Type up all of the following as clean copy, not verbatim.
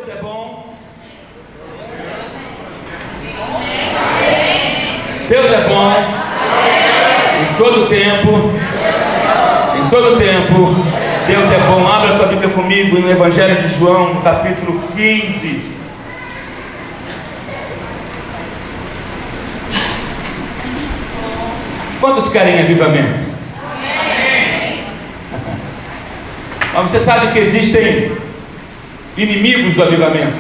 Deus é bom. Deus é bom. Em todo tempo. Em todo tempo. Deus é bom. Abra sua Bíblia comigo no Evangelho de João, capítulo 15. Quantos querem avivamento? Mas você sabe que existem inimigos do avivamento.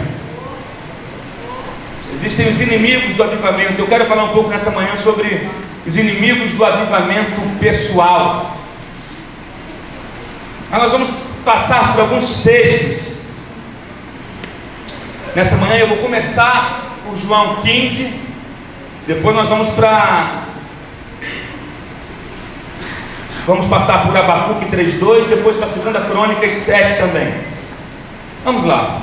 Existem os inimigos do avivamento. Eu quero falar um pouco nessa manhã sobre os inimigos do avivamento pessoal. Mas nós vamos passar por alguns textos. Nessa manhã eu vou começar por João 15. Depois nós vamos passar por Abacuque 3:2, depois para 2 Crônicas 7 também. Vamos lá.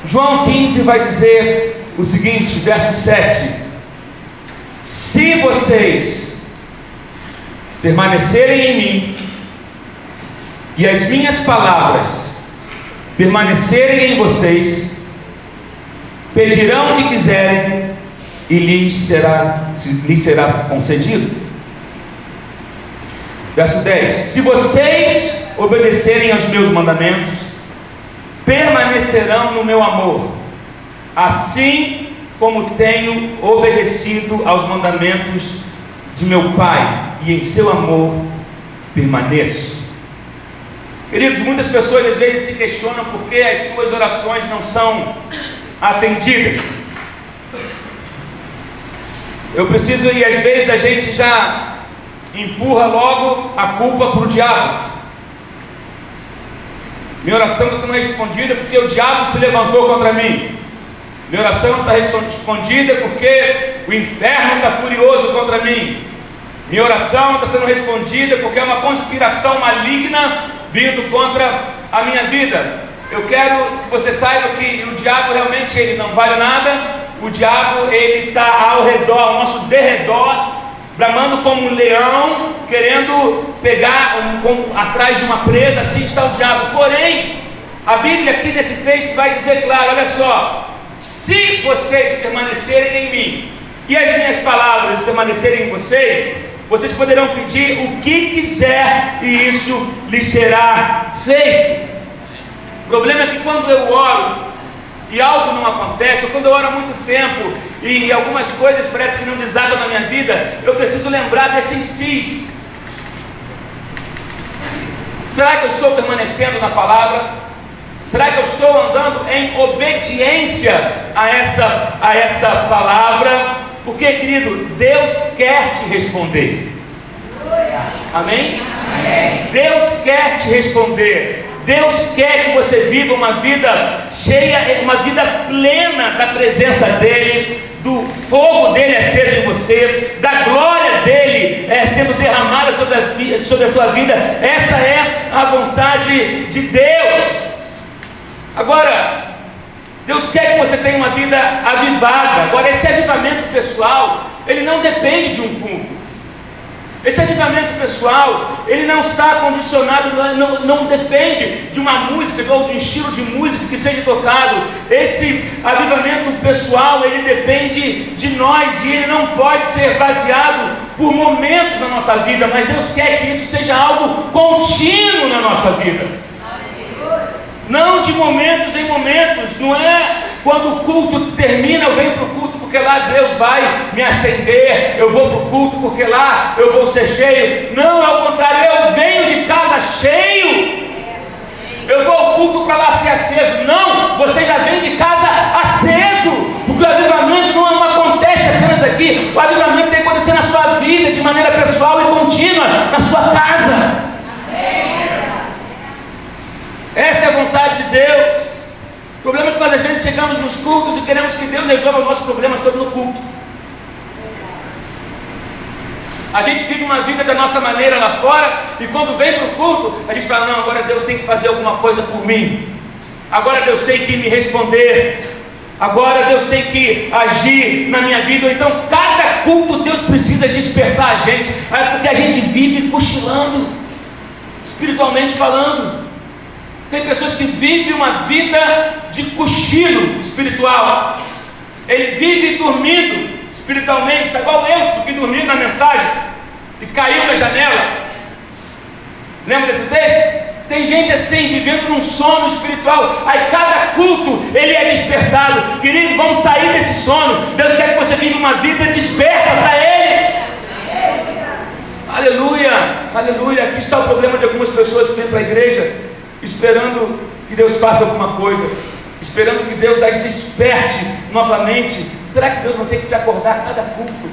João 15 vai dizer o seguinte, verso 7: se vocês permanecerem em mim e as minhas palavras permanecerem em vocês, pedirão o que quiserem e lhes será concedido. Verso 10: se vocês obedecerem aos meus mandamentos, permanecerão no meu amor, assim como tenho obedecido aos mandamentos de meu Pai, e em seu amor permaneço. Queridos, muitas pessoas às vezes se questionam por que as suas orações não são atendidas. E às vezes a gente já empurra logo a culpa para o diabo. Minha oração está sendo respondida porque o diabo se levantou contra mim. Minha oração está respondida porque o inferno está furioso contra mim. Minha oração está sendo respondida porque é uma conspiração maligna vindo contra a minha vida. Eu quero que você saiba que o diabo realmente ele não vale nada. O diabo ele está ao redor, ao nosso derredor, bramando como um leão, querendo pegar atrás de uma presa. Assim está o diabo. Porém, a Bíblia aqui nesse texto vai dizer claro, olha só: se vocês permanecerem em mim e as minhas palavras permanecerem em vocês, vocês poderão pedir o que quiser e isso lhes será feito. O problema é que quando eu oro e algo não acontece, ou quando eu oro há muito tempo e algumas coisas parecem que não desagam na minha vida, eu preciso lembrar desses sis. Será que eu estou permanecendo na palavra? Será que eu estou andando em obediência a essa palavra? Porque, querido, Deus quer te responder. Amém? Amém. Deus quer te responder. Deus quer que você viva uma vida cheia, uma vida plena da presença dEle, do fogo dEle aceso em você, da glória dEle sendo derramada sobre a tua vida. Essa é a vontade de Deus. Agora, Deus quer que você tenha uma vida avivada. Agora, esse avivamento pessoal, ele não depende de um culto. Esse avivamento pessoal, ele não está condicionado, não depende de uma música ou de um estilo de música que seja tocado. Esse avivamento pessoal, ele depende de nós e ele não pode ser baseado por momentos na nossa vida, mas Deus quer que isso seja algo contínuo na nossa vida. Não de momentos em momentos. Não é quando o culto termina, eu venho para o culto porque lá Deus vai me acender, eu vou para o culto porque lá eu vou ser cheio. Não, é o contrário, eu venho de casa cheio, eu vou ao culto para lá ser aceso. Não, você já vem de casa aceso, porque o avivamento não acontece apenas aqui. O avivamento tem que acontecer na sua vida, de maneira pessoal e contínua, na sua casa. Essa é a vontade de Deus. O problema é que nós às vezes chegamos nos cultos e queremos que Deus resolva os nossos problemas todos no culto. A gente vive uma vida da nossa maneira lá fora, e quando vem para o culto, a gente fala: não, agora Deus tem que fazer alguma coisa por mim, agora Deus tem que me responder, agora Deus tem que agir na minha vida. Então cada culto Deus precisa despertar a gente, porque a gente vive cochilando, espiritualmente falando. Tem pessoas que vivem uma vida de cochilo espiritual. Ele vive dormindo espiritualmente, está igual eu, que dormiu na mensagem e caiu da janela. Lembra desse texto? Tem gente assim, vivendo num sono espiritual. Aí cada culto, ele é despertado. Querido, vamos sair desse sono. Deus quer que você viva uma vida desperta para Ele. Aleluia, aleluia. Aqui está o problema de algumas pessoas que vêm para a igreja esperando que Deus faça alguma coisa, esperando que Deus as desperte novamente. Será que Deus vai ter que te acordar a cada culto?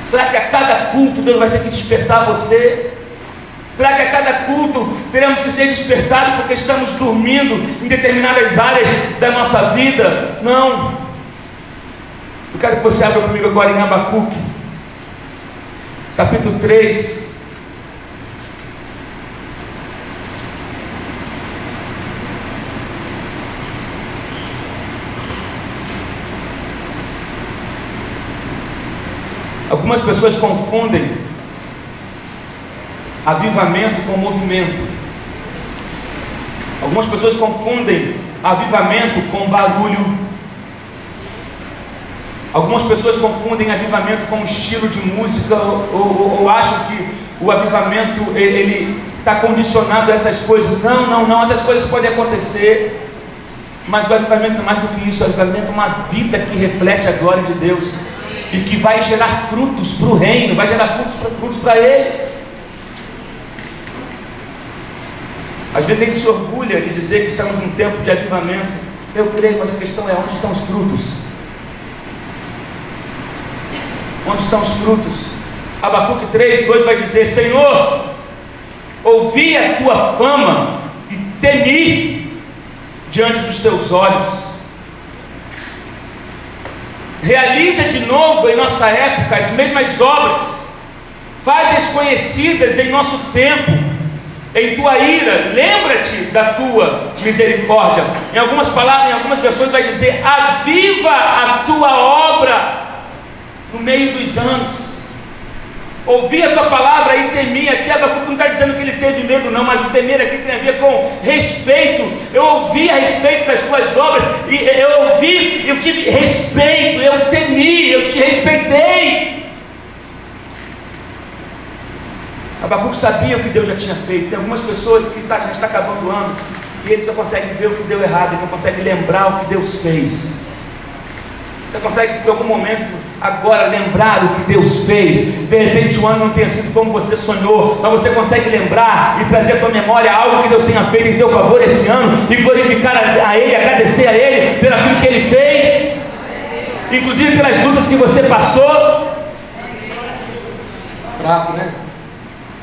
Será que a cada culto Deus vai ter que despertar você? Será que a cada culto teremos que ser despertados porque estamos dormindo em determinadas áreas da nossa vida? Não. Eu quero que você abra comigo agora em Abacuque, capítulo 3. Algumas pessoas confundem avivamento com movimento. Algumas pessoas confundem avivamento com barulho. Algumas pessoas confundem avivamento com estilo de música, ou acham que o avivamento ele está condicionado a essas coisas. Não, essas coisas podem acontecer, mas o avivamento é mais do que isso. O avivamento é uma vida que reflete a glória de Deus e que vai gerar frutos para o reino, vai gerar frutos para Ele. Às vezes a gente se orgulha de dizer que estamos num tempo de avivamento. Eu creio, mas a questão é: onde estão os frutos? Onde estão os frutos? Abacuque 3:2 vai dizer: Senhor, ouvi a tua fama e temi diante dos teus olhos. Realiza de novo em nossa época as mesmas obras, faz-as conhecidas em nosso tempo. Em tua ira, lembra-te da tua misericórdia. Em algumas palavras, em algumas versões vai dizer: aviva a tua obra no meio dos anos. Ouvi a tua palavra e temi. Aqui Abacuque não está dizendo que ele teve medo não, mas o temer aqui tem a ver com respeito. Eu ouvi a respeito das tuas obras, e eu tive respeito, eu temi, eu te respeitei. Abacuque sabia o que Deus já tinha feito. Tem algumas pessoas que já está acabando o ano e eles só conseguem ver o que deu errado, eles não conseguem lembrar o que Deus fez. Você consegue, por algum momento, agora lembrar o que Deus fez? De repente o ano não tenha sido como você sonhou, mas você consegue lembrar e trazer à tua memória algo que Deus tenha feito em teu favor esse ano, e glorificar a Ele, agradecer a Ele pelo aquilo que Ele fez, inclusive pelas lutas que você passou. Fraco, né?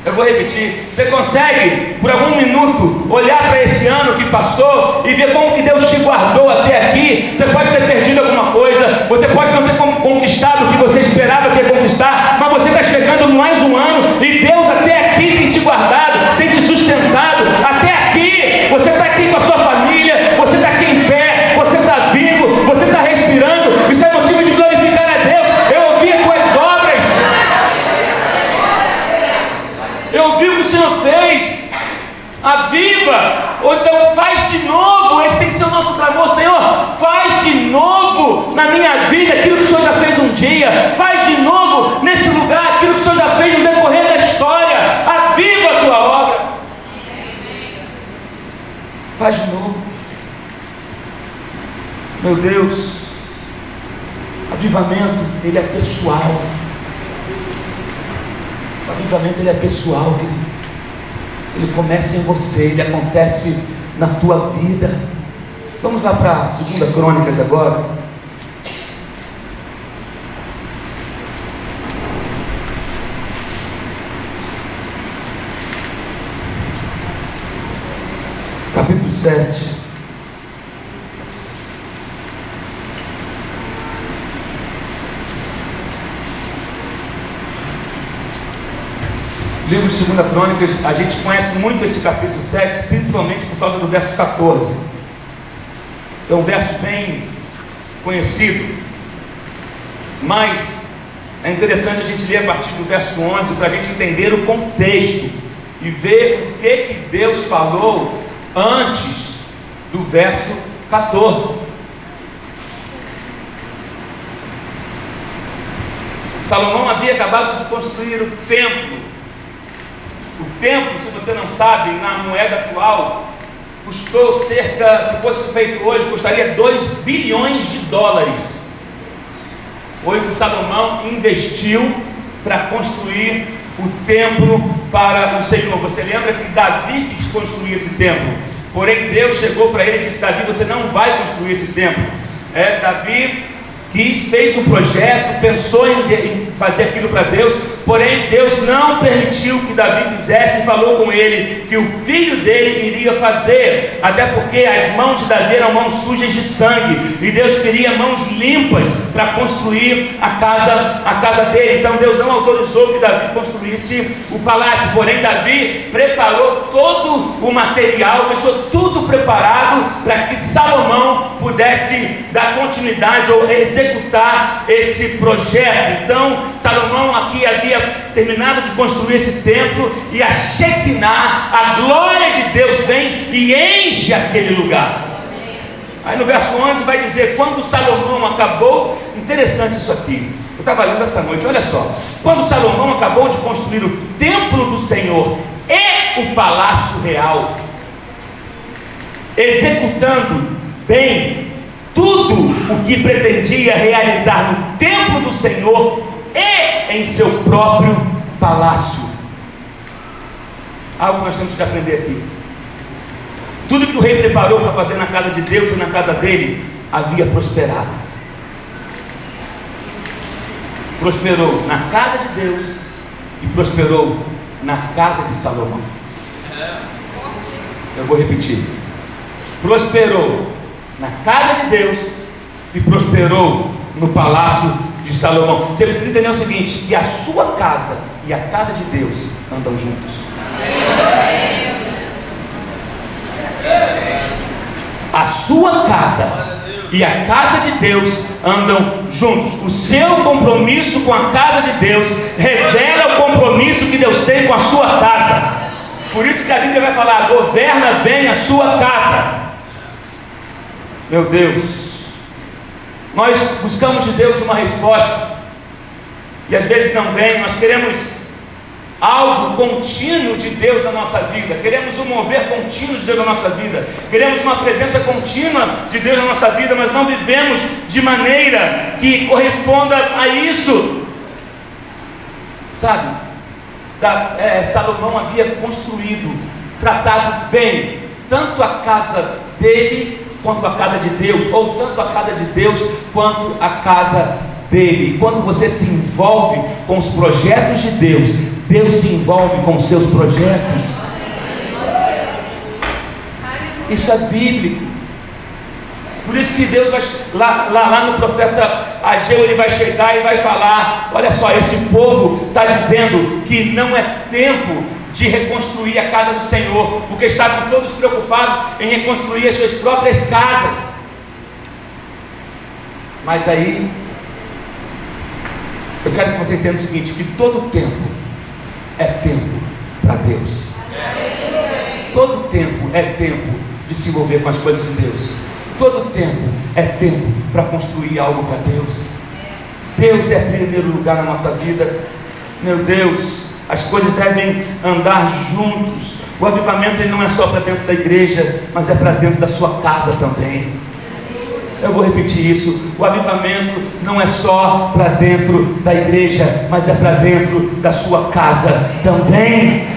Eu vou repetir. Você consegue, por algum minuto, olhar para esse ano que passou e ver como que Deus te guardou até aqui? Você pode ter perdido alguma coisa, você pode não ter conquistado o que você esperava ter conquistar, mas você está chegando mais um ano e Deus até aqui tem te guardado, tem te sustentado. Até aqui, você está aqui com a sua família, você está aqui em pé, você está vivo, você está respirando. Isso é motivo de glorificar a Deus. Eu ouvi as tuas obras, eu ouvi o que o Senhor fez. Aviva, ou então faz de novo. Esse tem que ser o nosso clamor: Senhor, faz de novo na minha vida aquilo que o Senhor já fez um dia, faz de novo nesse lugar aquilo que o Senhor já fez no decorrer da história. Aviva a tua obra, faz de novo. Meu Deus, avivamento, ele é pessoal. O avivamento, ele é pessoal, querido. Ele começa em você, ele acontece na tua vida. Vamos lá para 2 Crônicas agora. Capítulo 7. Livro de 2 Crônicas, a gente conhece muito esse capítulo 7, principalmente por causa do verso 14. É um verso bem conhecido, mas é interessante a gente ler a partir do verso 11 para a gente entender o contexto e ver o que Deus falou antes do verso 14. Salomão havia acabado de construir o templo. O templo, se você não sabe, na moeda atual, custou cerca, se fosse feito hoje, custaria 2 bilhões de dólares. Foi o que Salomão investiu para construir o templo para o Senhor. Você lembra que Davi quis construir esse templo, porém Deus chegou para ele e disse: Davi, você não vai construir esse templo. Davi fez um projeto, pensou em fazer aquilo para Deus, porém Deus não permitiu que Davi fizesse, e falou com ele que o filho dele iria fazer, até porque as mãos de Davi eram mãos sujas de sangue, e Deus queria mãos limpas para construir a casa dele. Então Deus não autorizou que Davi construísse o palácio, porém Davi preparou todo o material, deixou tudo preparado para que Salomão pudesse dar continuidade ou executar esse projeto. Então Salomão aqui havia terminado de construir esse templo, e a Shekinah, a glória de Deus, vem e enche aquele lugar. Aí no verso 11 vai dizer: quando Salomão acabou, interessante isso aqui, eu estava lendo essa noite, olha só, quando Salomão acabou de construir o templo do Senhor e o palácio real, executando bem tudo o que pretendia realizar no templo do Senhor e em seu próprio palácio. Algo que nós temos que aprender aqui: tudo que o rei preparou para fazer na casa de Deus e na casa dele havia prosperado. Prosperou na casa de Deus e prosperou na casa de Salomão. Eu vou repetir: prosperou na casa de Deus e prosperou no palácio de Salomão. Você precisa entender o seguinte: que a sua casa e a casa de Deus andam juntos. A sua casa e a casa de Deus andam juntos. O seu compromisso com a casa de Deus revela o compromisso que Deus tem com a sua casa. Por isso que a Bíblia vai falar: governa bem a sua casa. Meu Deus, nós buscamos de Deus uma resposta, e às vezes não vem. Nós queremos algo contínuo de Deus na nossa vida, queremos um mover contínuo de Deus na nossa vida, queremos uma presença contínua de Deus na nossa vida, mas não vivemos de maneira que corresponda a isso. Sabe, Salomão havia construído, tratado bem tanto a casa dele quanto a casa de Deus, ou tanto a casa de Deus quanto a casa dele. Quando você se envolve com os projetos de Deus, Deus se envolve com os seus projetos. Isso é bíblico. Por isso que Deus vai, lá no profeta Ageu, ele vai chegar e vai falar: olha só, esse povo está dizendo que não é tempo de reconstruir a casa do Senhor, porque estavam todos preocupados em reconstruir as suas próprias casas. Mas aí eu quero que você entenda o seguinte: que todo tempo é tempo para Deus. Todo tempo é tempo de se envolver com as coisas de Deus. Todo tempo é tempo para construir algo para Deus. Deus é primeiro lugar na nossa vida. Meu Deus, as coisas devem andar juntos. O avivamento ele não é só para dentro da igreja, mas é para dentro da sua casa também. Eu vou repetir isso: o avivamento não é só para dentro da igreja, mas é para dentro da sua casa também.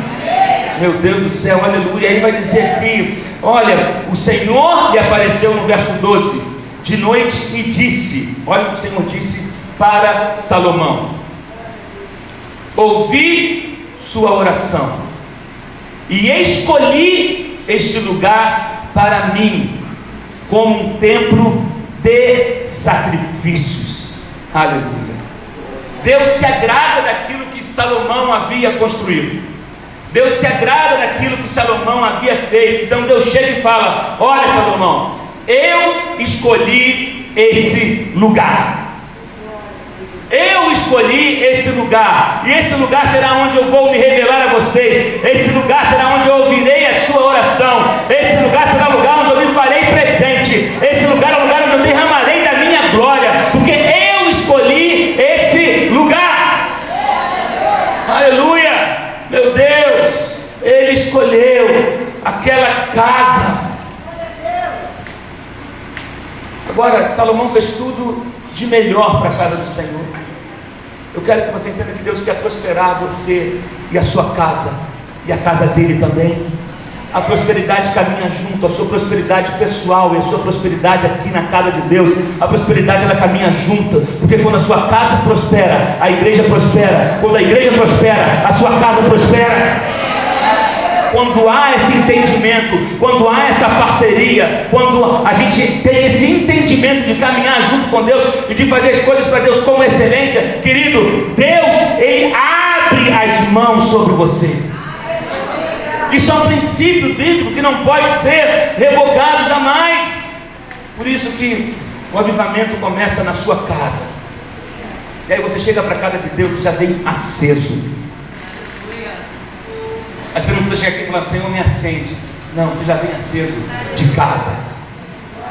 Meu Deus do céu, aleluia. Aí vai dizer aqui: olha, o Senhor lhe apareceu no verso 12 de noite e disse, olha o que o Senhor disse para Salomão: ouvi sua oração e escolhi este lugar para mim como um templo de sacrifícios. Aleluia. Deus se agrada daquilo que Salomão havia construído. Deus se agrada daquilo que Salomão havia feito. Então Deus chega e fala: olha, Salomão, eu escolhi esse lugar. Eu escolhi esse lugar, e esse lugar será onde eu vou me revelar a vocês. Esse lugar será onde eu ouvirei a sua oração. Esse lugar será o lugar onde eu me farei presente. Esse lugar é o lugar onde eu derramarei da minha glória, porque eu escolhi esse lugar. Aleluia! Meu Deus, Ele escolheu aquela casa. Agora, Salomão fez tudo de melhor para a casa do Senhor. Eu quero que você entenda que Deus quer prosperar você e a sua casa, e a casa dele também. A prosperidade caminha junto, a sua prosperidade pessoal e a sua prosperidade aqui na casa de Deus. A prosperidade, ela caminha junta, porque quando a sua casa prospera, a igreja prospera. Quando a igreja prospera, a sua casa prospera. Quando há esse entendimento, quando há essa parceria, quando a gente tem esse entendimento de caminhar junto com Deus e de fazer as coisas para Deus com excelência, querido, Deus, Ele abre as mãos sobre você. Isso é um princípio bíblico que não pode ser revogado jamais. Por isso que o avivamento começa na sua casa. E aí você chega para a casa de Deus e já vem aceso. Aí você não precisa chegar aqui e falar, Senhor, me acende. Não, você já vem aceso de casa.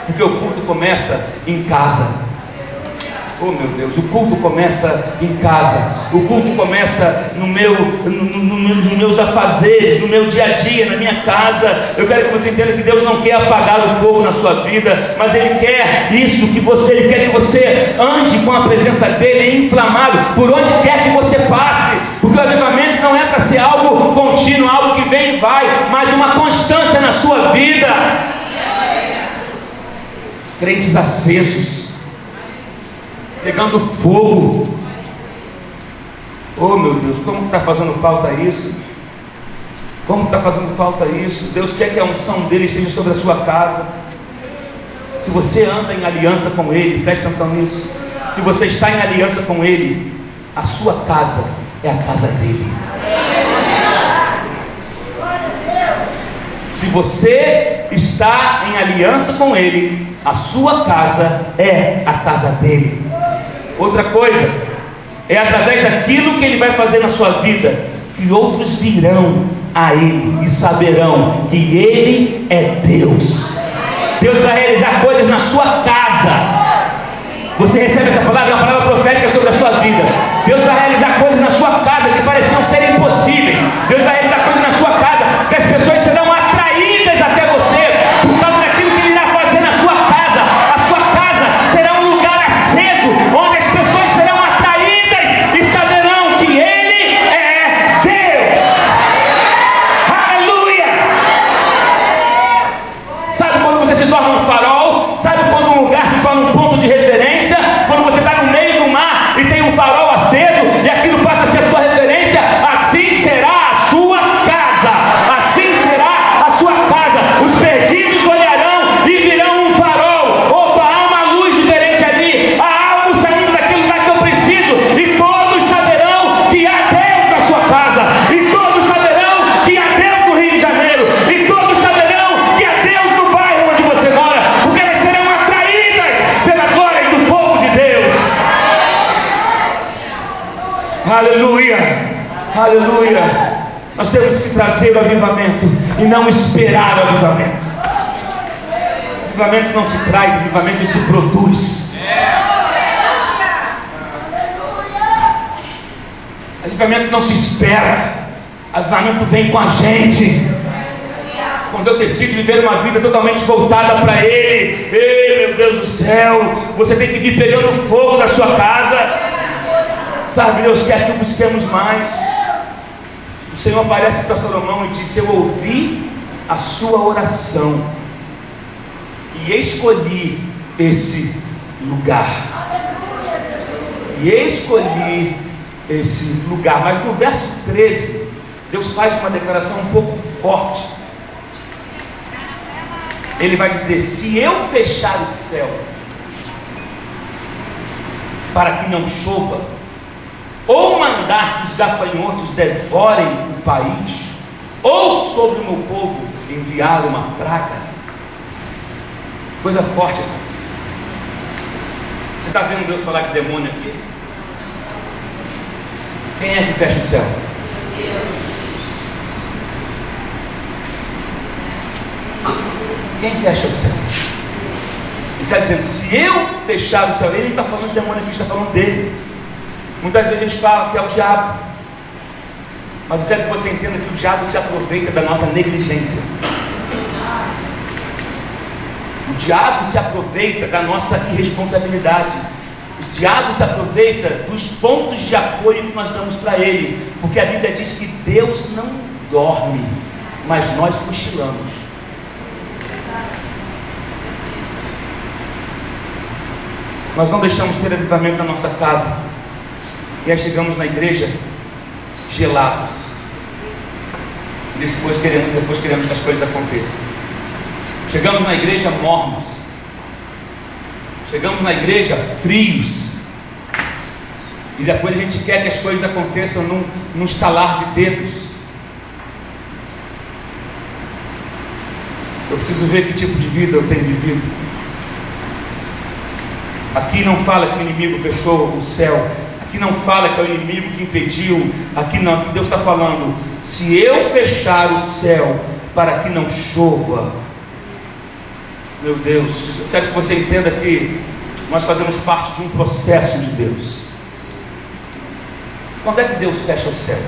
Porque o culto começa em casa. Oh meu Deus, o culto começa em casa. O culto começa nos meus afazeres, no meu dia a dia, na minha casa. Eu quero que você entenda que Deus não quer apagar o fogo na sua vida, mas Ele quer isso, Ele quer que você ande com a presença dEle inflamado, por onde quer que você passe. Porque o avivamento não é para ser algo contínuo, algo que vem e vai, mas uma constância na sua vida. Crentes acesos, pegando fogo. Oh meu Deus, como está fazendo falta isso? Como está fazendo falta isso? Deus quer que a unção dele esteja sobre a sua casa. Se você anda em aliança com Ele, preste atenção nisso. Se você está em aliança com Ele, a sua casa é a casa dele. Se você está em aliança com Ele, a sua casa é a casa dele. Outra coisa, é através daquilo que Ele vai fazer na sua vida que outros virão a Ele e saberão que Ele é Deus. Deus vai realizar coisas na sua casa. Você recebe essa palavra, é uma palavra profética sobre a sua vida. Deus vai realizar coisas na sua casa que pareciam ser impossíveis. Deus vai realizar coisas na sua casa que as pessoas serão atraídas até você por causa daquilo que Ele irá fazer na sua casa. A sua casa será um lugar aceso, onde as pessoas serão atraídas e saberão que Ele é Deus. Aleluia! Sabe quando você se torna um farol? Sabe quando um lugar se torna um ponto de referência? Quando você está no meio do mar e tem um farol aceso e aquilo passa a ser a sua referência, assim será a sua casa. Assim será a sua casa. Os perdidos olharão e virão um farol. Opa, há uma luz diferente ali. Há algo saindo daquele lugar que eu preciso. E todos saberão que há Deus na sua casa. E todos saberão que há Deus no Rio de Janeiro. E todos saberão que há Deus no bairro onde você mora. Porque elas serão atraídas pela glória e do fogo de Deus. Aleluia, aleluia. Nós temos que trazer o avivamento e não esperar o avivamento. O avivamento não se traz, o avivamento se produz. O avivamento não se espera, o avivamento vem com a gente. Quando eu decido viver uma vida totalmente voltada para Ele, ei meu Deus do céu, você tem que vir pegando fogo da sua casa. Sabe, Deus quer que busquemos mais. O Senhor aparece para Salomão e disse: eu ouvi a sua oração e escolhi esse lugar. E escolhi esse lugar. Mas no verso 13, Deus faz uma declaração um pouco forte. Ele vai dizer: se eu fechar o céu para que não chova, ou mandar que os gafanhotos devorem o país, ou sobre o meu povo enviar uma praga. Coisa forte essa. Você está vendo Deus falar de demônio aqui? Quem é que fecha o céu? Quem fecha o céu? Ele está dizendo, se eu fechar o céu, ele não está falando do demônio, ele está falando dele. Muitas vezes a gente fala que é o diabo, mas eu quero que você entenda que o diabo se aproveita da nossa negligência. O diabo se aproveita da nossa irresponsabilidade. O diabo se aproveita dos pontos de apoio que nós damos para ele, porque a Bíblia diz que Deus não dorme, mas nós cochilamos. Nós não deixamos ter avivamento na nossa casa, e aí chegamos na igreja gelados, e depois queremos que as coisas aconteçam. Chegamos na igreja mornos, chegamos na igreja frios, e depois a gente quer que as coisas aconteçam num estalar de dedos. Eu preciso ver que tipo de vida eu tenho vivido. Aqui não fala que o inimigo fechou o céu, aqui não fala que é o inimigo que impediu, aqui não, aqui Deus está falando, se eu fechar o céu para que não chova, meu Deus, eu quero que você entenda que nós fazemos parte de um processo de Deus. Quando é que Deus fecha o céu?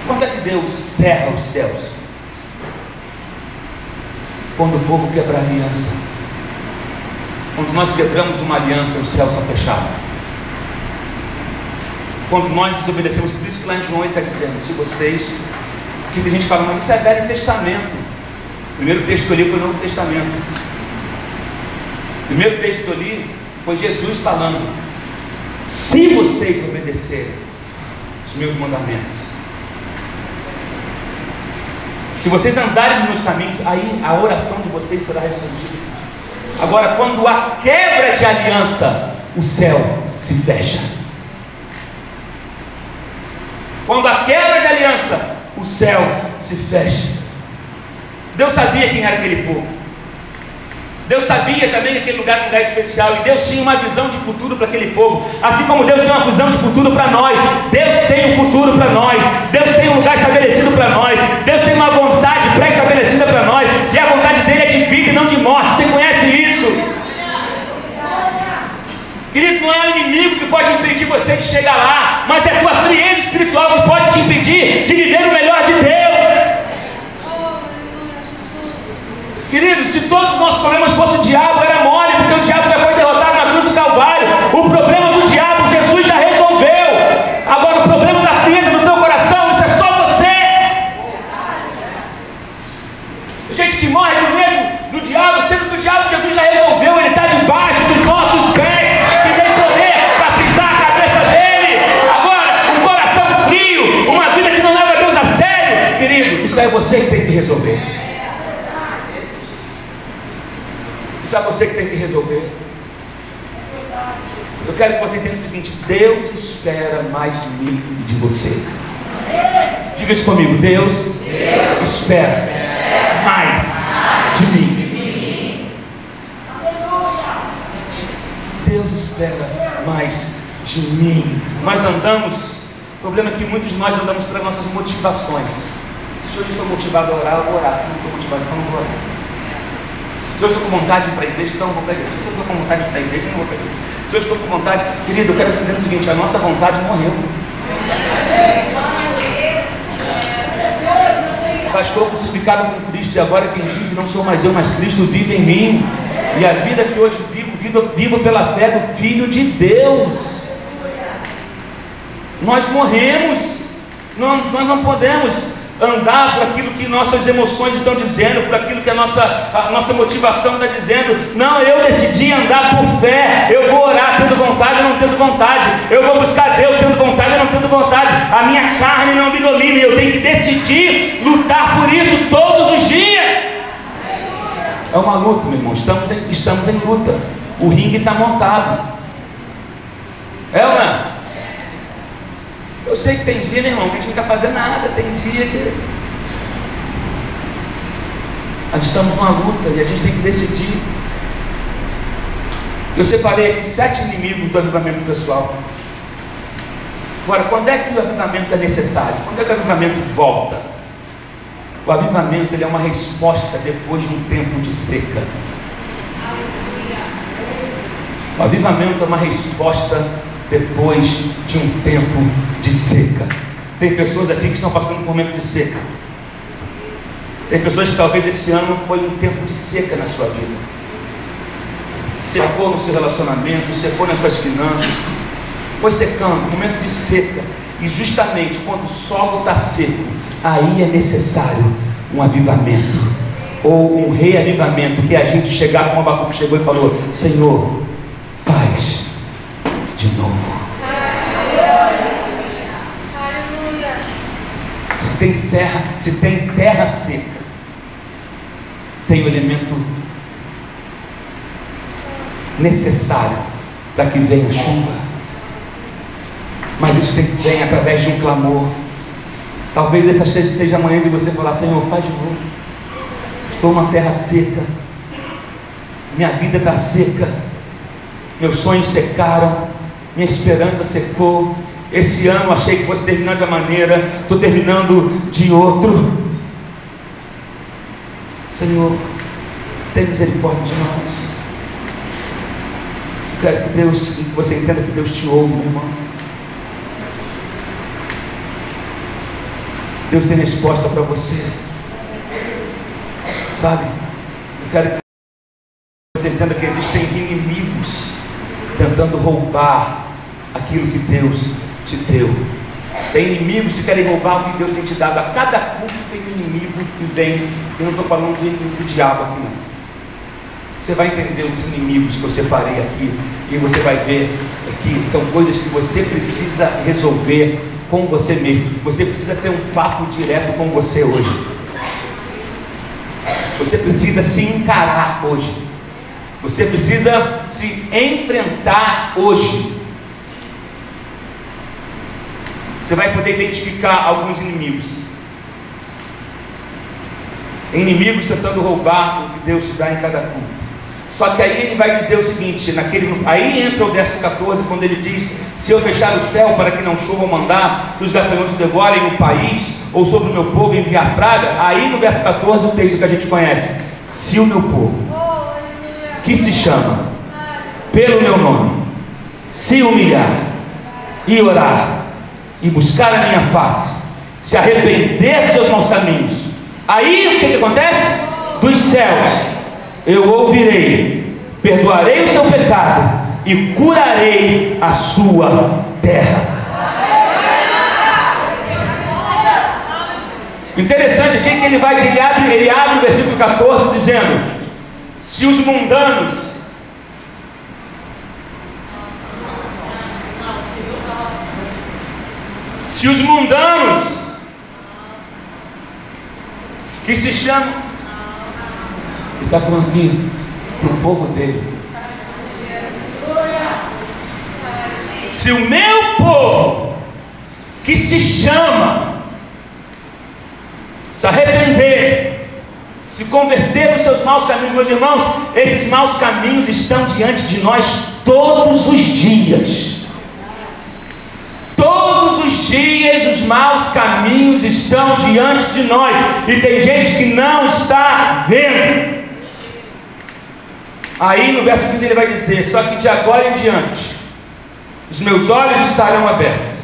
Quando é que Deus cerra os céus? Quando o povo quebra a aliança. Quando nós quebramos uma aliança, os céus são fechados. Quando nós desobedecemos, por isso que lá em João ele está dizendo, se vocês, porque tem gente que fala, mas isso é Velho Testamento. O primeiro texto que eu li foi o Novo Testamento. O primeiro texto que eu li foi Jesus falando, se vocês obedecerem os meus mandamentos, se vocês andarem nos meus caminhos, aí a oração de vocês será respondida. Agora, quando há quebra de aliança, o céu se fecha. Quando há quebra de aliança, o céu se fecha. Deus sabia quem era aquele povo. Deus sabia também que aquele lugar era um lugar especial. E Deus tinha uma visão de futuro para aquele povo. Assim como Deus tem uma visão de futuro para nós. Deus tem um futuro para nós. Deus tem um lugar estabelecido para nós. Deus tem uma vontade pré-estabelecida para nós. E a vontade dele é de vida e não de morte. Você conhece isso? Querido, não é o inimigo que pode impedir você de chegar lá, mas é a tua frieza espiritual que pode te impedir de viver o melhor de Deus. Querido, se todos os nossos problemas fossem o diabo, era mole, porque o diabo já foi derrotado na cruz do Calvário. O problema do diabo, Jesus já resolveu. Agora, o problema da frieza do teu coração, isso é só você. Gente que morre com medo do diabo, sendo que o diabo, Jesus já resolveu. Ele está debaixo dos nossos pés, que tem poder para pisar a cabeça dele. Agora, um coração frio, uma vida que não leva Deus a sério, querido, isso é você que tem que resolver. Isso é você que tem que resolver. Eu quero que você entenda o seguinte: Deus espera mais de mim e de você. Diga isso comigo: Deus espera mais de mim. Deus espera mais de mim. Nós andamos, o problema é que muitos de nós andamos pelas nossas motivações. Se hoje eu estou motivado a orar, eu vou orar. Se não estou motivado, então não vou orar. Se eu estou com vontade de ir para a igreja, então eu vou para a igreja. Se eu estou com vontade de ir para a igreja, eu não vou para a igreja. Se eu estou com vontade, querido, eu quero que você entenda o seguinte: a nossa vontade morreu. Já estou crucificado com Cristo, e agora quem vive não sou mais eu, mas Cristo vive em mim. E a vida que hoje vivo pela fé do Filho de Deus. Nós morremos. Nós não podemos andar por aquilo que nossas emoções estão dizendo, por aquilo que a nossa motivação está dizendo. Não, eu decidi andar por fé. Eu vou orar tendo vontade ou não tendo vontade. Eu vou buscar Deus tendo vontade ou não tendo vontade. A minha carne não me domina. Eu tenho que decidir lutar por isso todos os dias. É uma luta, meu irmão. Estamos em luta. O ringue está montado. É ou não? Eu sei que tem dia, meu irmão, que a gente não quer fazer nada. Tem dia que nós estamos numa luta e a gente tem que decidir. Eu separei aqui 7 inimigos do avivamento pessoal. Agora, quando é que o avivamento é necessário? Quando é que o avivamento volta? O avivamento, ele é uma resposta depois de um tempo de seca. O avivamento é uma resposta depois de um tempo de seca. Tem pessoas aqui que estão passando por um momento de seca. Tem pessoas que talvez esse ano foi um tempo de seca na sua vida. Secou no seu relacionamento, secou nas suas finanças, foi secando, um momento de seca. E justamente quando o solo está seco, aí é necessário um avivamento, ou um reavivamento, que é a gente chegar como Abacuque chegou e falou: Senhor, faz de novo. Se tem terra seca, tem o elemento necessário para que venha a chuva. Mas isso vem através de um clamor. Talvez essa seja a manhã de você falar: Senhor, faz de novo. Estou numa terra seca, minha vida está seca, meus sonhos secaram, minha esperança secou. Esse ano achei que fosse terminar de uma maneira, estou terminando de outro. Senhor, tem misericórdia de nós. Quero que você entenda que Deus te ouve, meu irmão. Deus tem resposta para você. Sabe? Eu quero que você entenda que existem inimigos tentando roubar aquilo que Deus te deu. Tem inimigos que querem roubar o que Deus tem te dado. A cada culto tem um inimigo que vem. Eu não estou falando do diabo aqui, não. Você vai entender os inimigos que eu separei aqui, e você vai ver que são coisas que você precisa resolver com você mesmo. Você precisa ter um papo direto com você hoje. Você precisa se encarar hoje. Você precisa se enfrentar hoje. Você vai poder identificar alguns inimigos. Inimigos tentando roubar o que Deus te dá em cada culto. Só que aí ele vai dizer o seguinte, aí entra o verso 14, quando ele diz: se eu fechar o céu para que não chova ou mandar que os gafanhotos devorem o país, ou sobre o meu povo enviar praga. Aí no verso 14 o texto que a gente conhece: se o meu povo, que se chama pelo meu nome, se humilhar e orar e buscar a minha face, se arrepender dos seus maus caminhos, aí o que acontece? Dos céus eu ouvirei, perdoarei o seu pecado e curarei a sua terra. Interessante aqui que ele abre o versículo 14 dizendo: se os mundanos que se chamam, ele está falando aqui para o povo dele. Se o meu povo, que se chama, se arrepender, se converter dos seus maus caminhos, meus irmãos, esses maus caminhos estão diante de nós todos os dias. Todos os dias os maus caminhos estão diante de nós, e tem gente que não está vendo. Aí no verso 15 ele vai dizer: só que de agora em diante os meus olhos estarão abertos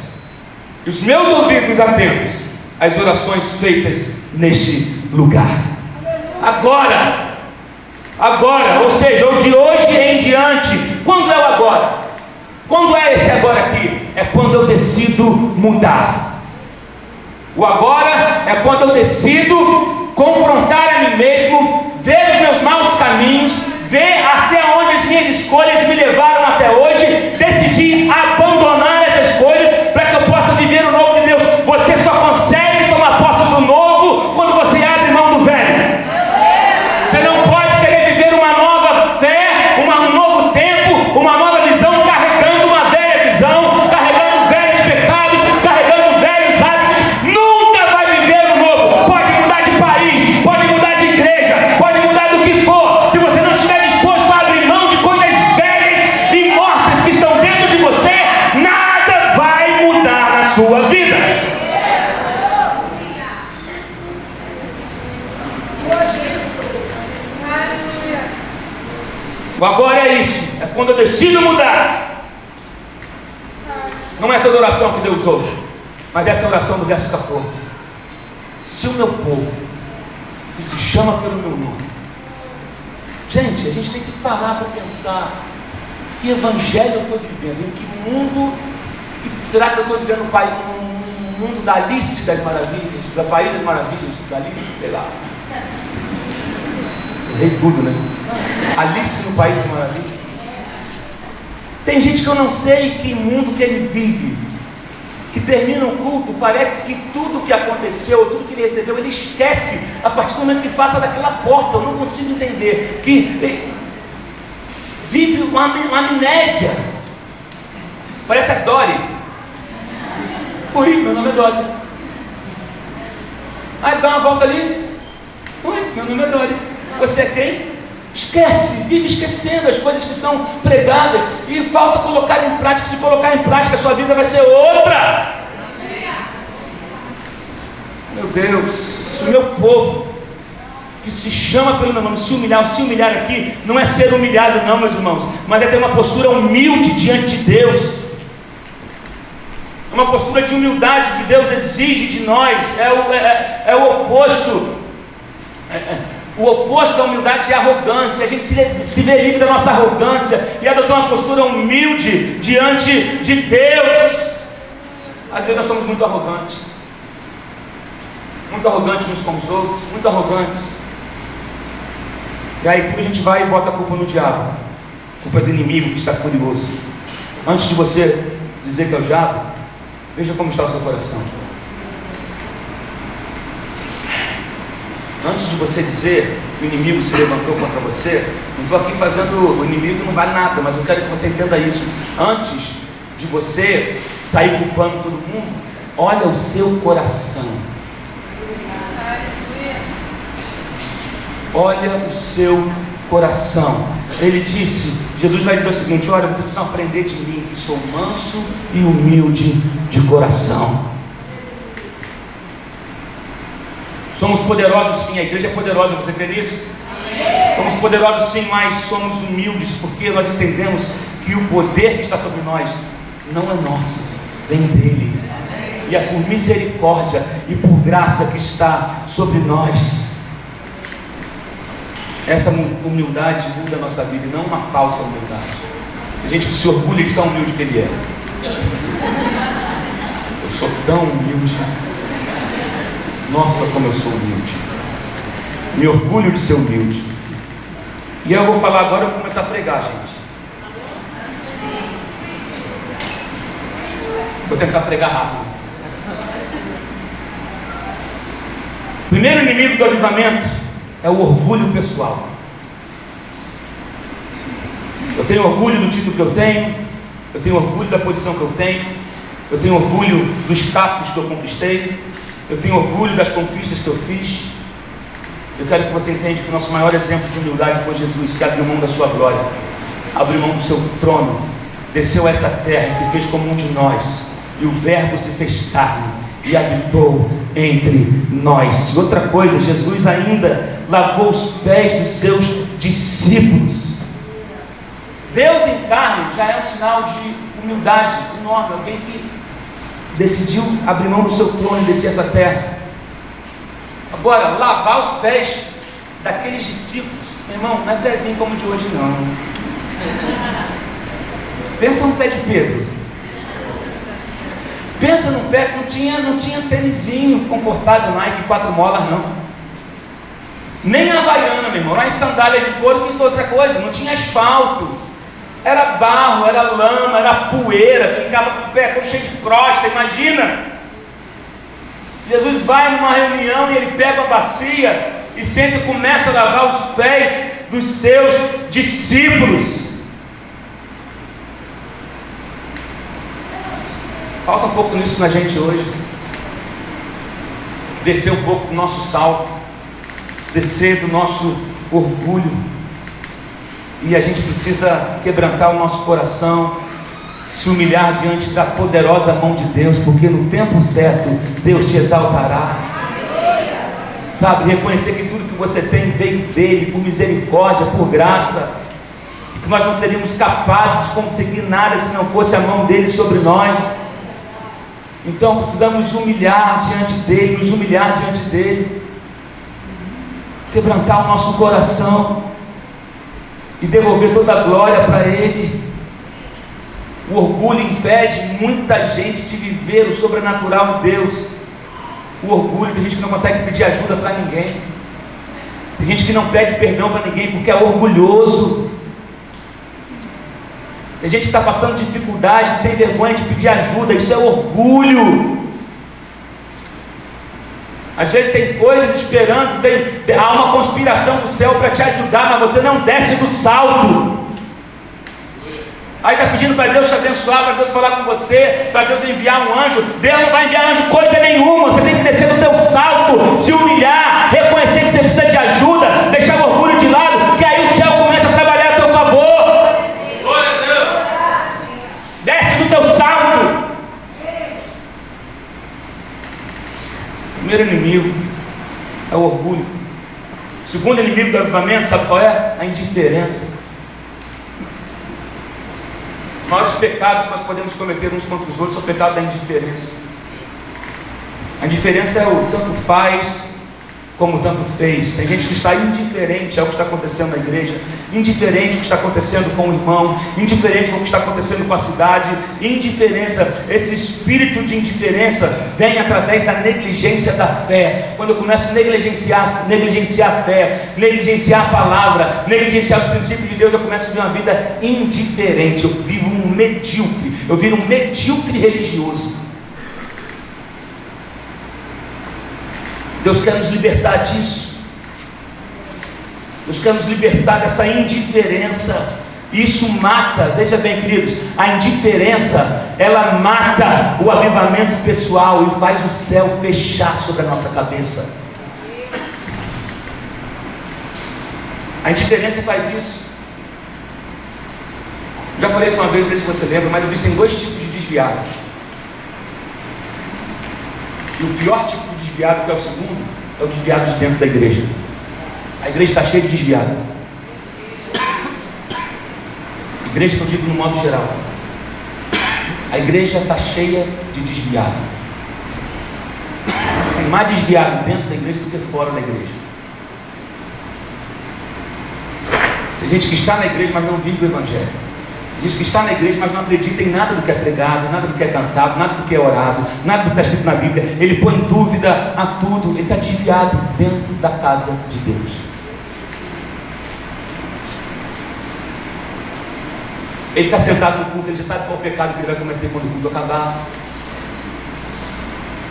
e os meus ouvidos atentos às orações feitas neste lugar. Agora, ou seja, o de hoje em diante. Quando é o agora? Quando é esse agora aqui? É quando eu decido mudar. O agora é quando eu decido confrontar a mim mesmo, ver os meus maus caminhos, ver até onde as minhas escolhas me levaram até hoje, decidir abandonar essas coisas para que eu possa viver o novo de Deus. Você só consegue tomar posse do novo quando você abre mão do velho. Você não pode querer viver uma nova fé, um novo tempo, uma nova visão, carregando uma velha visão, carregando velhos pecados, carregando velhos hábitos. Nunca vai viver o novo. Pode mudar de país, pode mudar de igreja, pode mudar O agora é isso, é quando eu decido mudar. Não é toda oração que Deus ouve, mas essa oração do verso 14. Se o meu povo, que se chama pelo meu nome. Gente, a gente tem que parar para pensar: que evangelho eu estou vivendo? Em que mundo será que eu estou vivendo? Um mundo da Alice das Maravilhas, da País das Maravilhas, da Alice, sei lá. Errei tudo, né? Alice no País das Maravilhas. Tem gente que eu não sei que mundo que ele vive, que termina o culto, parece que tudo que aconteceu, tudo que ele recebeu, ele esquece a partir do momento que passa daquela porta. Eu não consigo entender, que vive uma amnésia. Parece a Dory. Oi, meu nome é Dory. Aí dá uma volta ali. Oi, meu nome é Dory. Você é quem? Esquece, vive esquecendo as coisas que são pregadas e falta colocar em prática. Se colocar em prática, a sua vida vai ser outra. Meu Deus, se o meu povo, que se chama pelo meu nome, se humilhar aqui, não é ser humilhado não, meus irmãos, mas é ter uma postura humilde diante de Deus. É uma postura de humildade que Deus exige de nós. É o oposto. O oposto da humildade é a arrogância. A gente se vê livre da nossa arrogância e adotar uma postura humilde diante de Deus. Às vezes nós somos muito arrogantes uns com os outros, muito arrogantes. E aí tudo a gente vai e bota a culpa no diabo. A culpa é do inimigo que está furioso. Antes de você dizer que é o diabo, veja como está o seu coração. Antes de você dizer que o inimigo se levantou contra você, não estou aqui fazendo, o inimigo não vale nada, mas eu quero que você entenda isso. Antes de você sair culpando todo mundo, olha o seu coração. Olha o seu coração. Ele disse, Jesus vai dizer o seguinte: olha, vocês precisam aprender de mim, que sou manso e humilde de coração. Somos poderosos sim, a igreja é poderosa, você crê nisso? Somos poderosos sim, mas somos humildes, porque nós entendemos que o poder que está sobre nós não é nosso, vem dele. E é por misericórdia e por graça que está sobre nós. Essa humildade muda a nossa vida, e não uma falsa humildade. Tem gente que se orgulha de tão humilde que ele é. Eu sou tão humilde. Nossa, como eu sou humilde. Me orgulho de ser humilde. E eu vou falar agora, eu vou começar a pregar, gente. Vou tentar pregar rápido. Primeiro inimigo do avivamento é o orgulho pessoal. Eu tenho orgulho do título que eu tenho orgulho da posição que eu tenho orgulho do status que eu conquistei, eu tenho orgulho das conquistas que eu fiz. Eu quero que você entenda que o nosso maior exemplo de humildade foi Jesus, que abriu mão da sua glória, abriu mão do seu trono, desceu a essa terra e se fez como um de nós, e o Verbo se fez carne e habitou entre nós. E outra coisa, Jesus ainda lavou os pés dos seus discípulos. Deus em carne já é um sinal de humildade enorme. Alguém que decidiu abrir mão do seu trono e descer essa terra. Agora, lavar os pés daqueles discípulos, meu irmão, não é pezinho como o de hoje não. Pensa no pé de Pedro. Pensa no pé que não tinha tênisinho confortável Nike 4 molas não. Nem a Havaiana, meu irmão. Lá em sandálias de couro, isso é outra coisa. Não tinha asfalto. Era barro, era lama, era poeira. Ficava com o pé todo cheio de crosta, imagina. Jesus vai numa reunião e ele pega a bacia e senta e começa a lavar os pés dos seus discípulos. Falta um pouco nisso na gente hoje. Descer um pouco do nosso salto, descer do nosso orgulho. E a gente precisa quebrantar o nosso coração, se humilhar diante da poderosa mão de Deus, porque no tempo certo Deus te exaltará. Sabe, reconhecer que tudo que você tem veio dele, por misericórdia, por graça. que nós não seríamos capazes de conseguir nada se não fosse a mão dele sobre nós. Então precisamos humilhar diante dele, nos humilhar diante dele, quebrantar o nosso coração e devolver toda a glória para ele. O orgulho impede muita gente de viver o sobrenatural de Deus. O orgulho, tem gente que não consegue pedir ajuda para ninguém, tem gente que não pede perdão para ninguém porque é orgulhoso. Tem gente que está passando dificuldade, tem vergonha de pedir ajuda, isso é orgulho. Às vezes tem coisas esperando, há uma conspiração do céu para te ajudar, mas você não desce do salto. Aí está pedindo para Deus te abençoar, para Deus falar com você, para Deus enviar um anjo. Deus não vai enviar anjo coisa nenhuma. Você tem que descer do teu salto, se humilhar, reconhecer que você precisa de ajuda, deixar o orgulho de lado, que aí o céu começa a trabalhar a teu favor. Glória a Deus. Desce do teu salto. O primeiro inimigo é o orgulho. O segundo inimigo do avivamento, sabe qual é? A indiferença. Os maiores pecados que nós podemos cometer uns contra os outros é o pecado da indiferença. A indiferença é o tanto faz como tanto fez. Tem gente que está indiferente ao que está acontecendo na igreja, indiferente ao que está acontecendo com o irmão, indiferente ao que está acontecendo com a cidade. Indiferença, esse espírito de indiferença vem através da negligência da fé. Quando eu começo a negligenciar a fé, negligenciar a palavra, negligenciar os princípios de Deus, eu começo a viver uma vida indiferente. Eu vivo um medíocre, eu viro um medíocre religioso. Deus quer nos libertar disso. Deus quer nos libertar dessa indiferença. Isso mata, veja bem, queridos, a indiferença, ela mata o avivamento pessoal e faz o céu fechar sobre a nossa cabeça. A indiferença faz isso. Já falei isso uma vez, não sei se você lembra, mas existem dois tipos de desviados. E o pior tipo de desviado, que é o segundo, é o desviado de dentro da igreja. A igreja está cheia de desviado. Igreja que eu digo no modo geral. A igreja está cheia de desviado. Tem mais desviado dentro da igreja do que fora da igreja. Tem gente que está na igreja, mas não vive o evangelho. Diz que está na igreja, mas não acredita em nada do que é pregado, nada do que é cantado, nada do que é orado, nada do que está escrito na Bíblia. Ele põe dúvida a tudo. Ele está desviado dentro da casa de Deus. Ele está sentado no culto, ele já sabe qual é o pecado que ele vai cometer quando o culto acabar.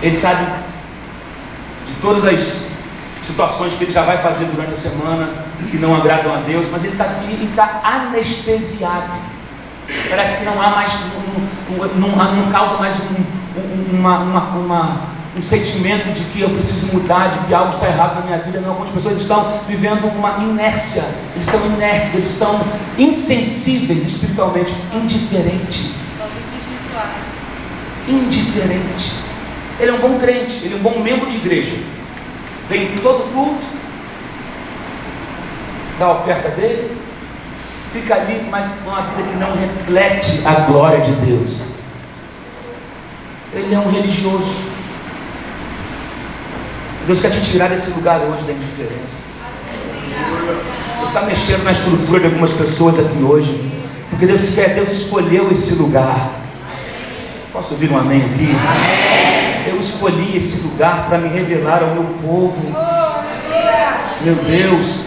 Ele sabe de todas as situações que ele já vai fazer durante a semana, que não agradam a Deus, mas ele está aqui e está anestesiado. Parece que não há mais, não causa mais um sentimento de que eu preciso mudar, de que algo está errado na minha vida. Não, algumas pessoas estão vivendo uma inércia, eles estão inertes, eles estão insensíveis espiritualmente, indiferente. Indiferente. Ele é um bom crente, ele é um bom membro de igreja. Vem em todo culto, dá a oferta dele, fica ali, mas com uma vida que não reflete a glória de Deus. Ele é um religioso. Deus quer te tirar desse lugar hoje da indiferença. Deus está mexendo na estrutura de algumas pessoas aqui hoje, porque Deus escolheu esse lugar. Posso ouvir um amém aqui? Amém. Eu escolhi esse lugar para me revelar ao meu povo. Meu Deus.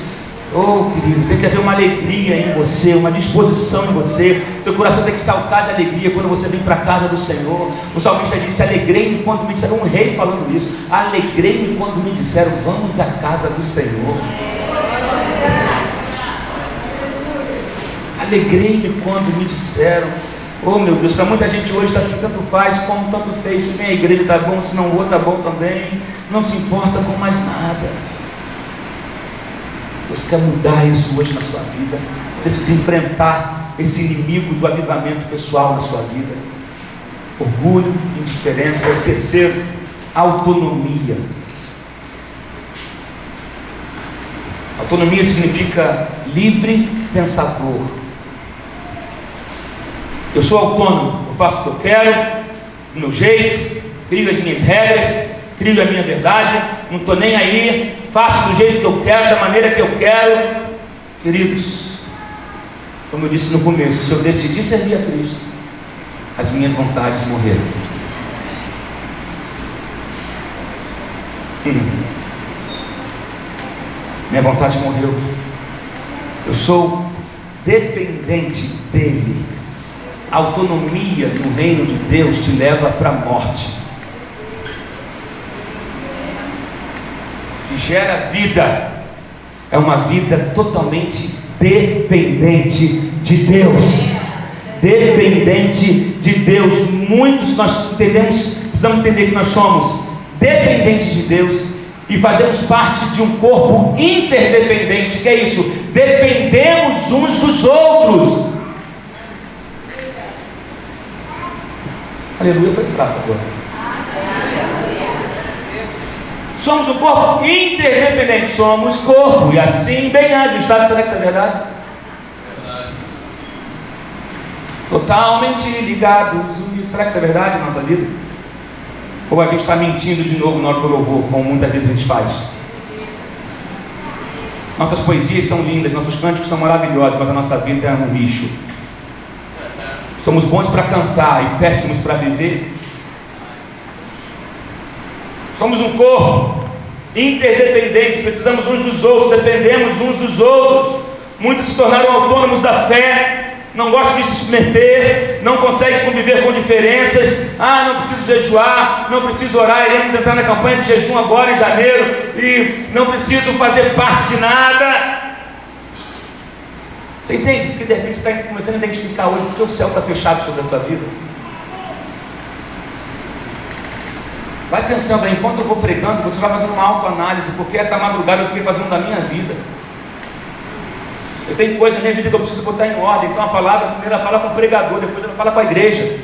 Oh, querido, tem que haver uma alegria em você, uma disposição em você. Teu coração tem que saltar de alegria quando você vem para a casa do Senhor. O salmista disse: alegrei-me quando me disseram, um rei falando isso, alegrei-me quando me disseram, vamos à casa do Senhor. Alegrei-me quando me disseram. Oh meu Deus, para muita gente hoje está assim, tanto faz como tanto fez. Se vem à igreja está bom, se não vou está bom também. Não se importa com mais nada. Deus quer mudar isso hoje na sua vida. Você precisa enfrentar esse inimigo do avivamento pessoal na sua vida. Orgulho, indiferença. O terceiro, autonomia. Autonomia significa livre pensador. Eu sou autônomo, eu faço o que eu quero, do meu jeito, crio as minhas regras, crio a minha verdade, não estou nem aí, faço do jeito que eu quero, da maneira que eu quero. Queridos, como eu disse no começo, se eu decidir servir a Cristo, as minhas vontades morreram. Minha vontade morreu. Eu sou dependente dele. A autonomia no reino de Deus te leva para a morte. Que gera vida é uma vida totalmente dependente de Deus. Dependente de Deus. Muitos nós precisamos entender que nós somos dependentes de Deus e fazemos parte de um corpo interdependente. Que é isso? Dependemos uns dos outros. Aleluia, foi fraco agora. Somos um corpo interdependente. Somos corpo e assim bem ajustado. Será que isso é verdade? Totalmente ligados, unidos. Será que isso é verdade na nossa vida? Ou a gente está mentindo de novo na hora do louvor, como muitas vezes a gente faz? Nossas poesias são lindas, nossos cânticos são maravilhosos, mas a nossa vida é um lixo. Somos bons para cantar e péssimos para viver. Somos um corpo interdependente, precisamos uns dos outros, dependemos uns dos outros. Muitos se tornaram autônomos da fé, não gostam de se submeter, não conseguem conviver com diferenças. Não preciso jejuar, não preciso orar, iremos entrar na campanha de jejum agora em janeiro, e não preciso fazer parte de nada. Você entende? Porque de repente você está começando a identificar hoje porque o céu está fechado sobre a tua vida. Vai pensando aí, enquanto eu vou pregando, você vai fazendo uma autoanálise, porque essa madrugada eu fiquei fazendo da minha vida. Eu tenho coisa na minha vida que eu preciso botar em ordem. Então a palavra, primeiro ela fala com o pregador, depois ela fala com a igreja.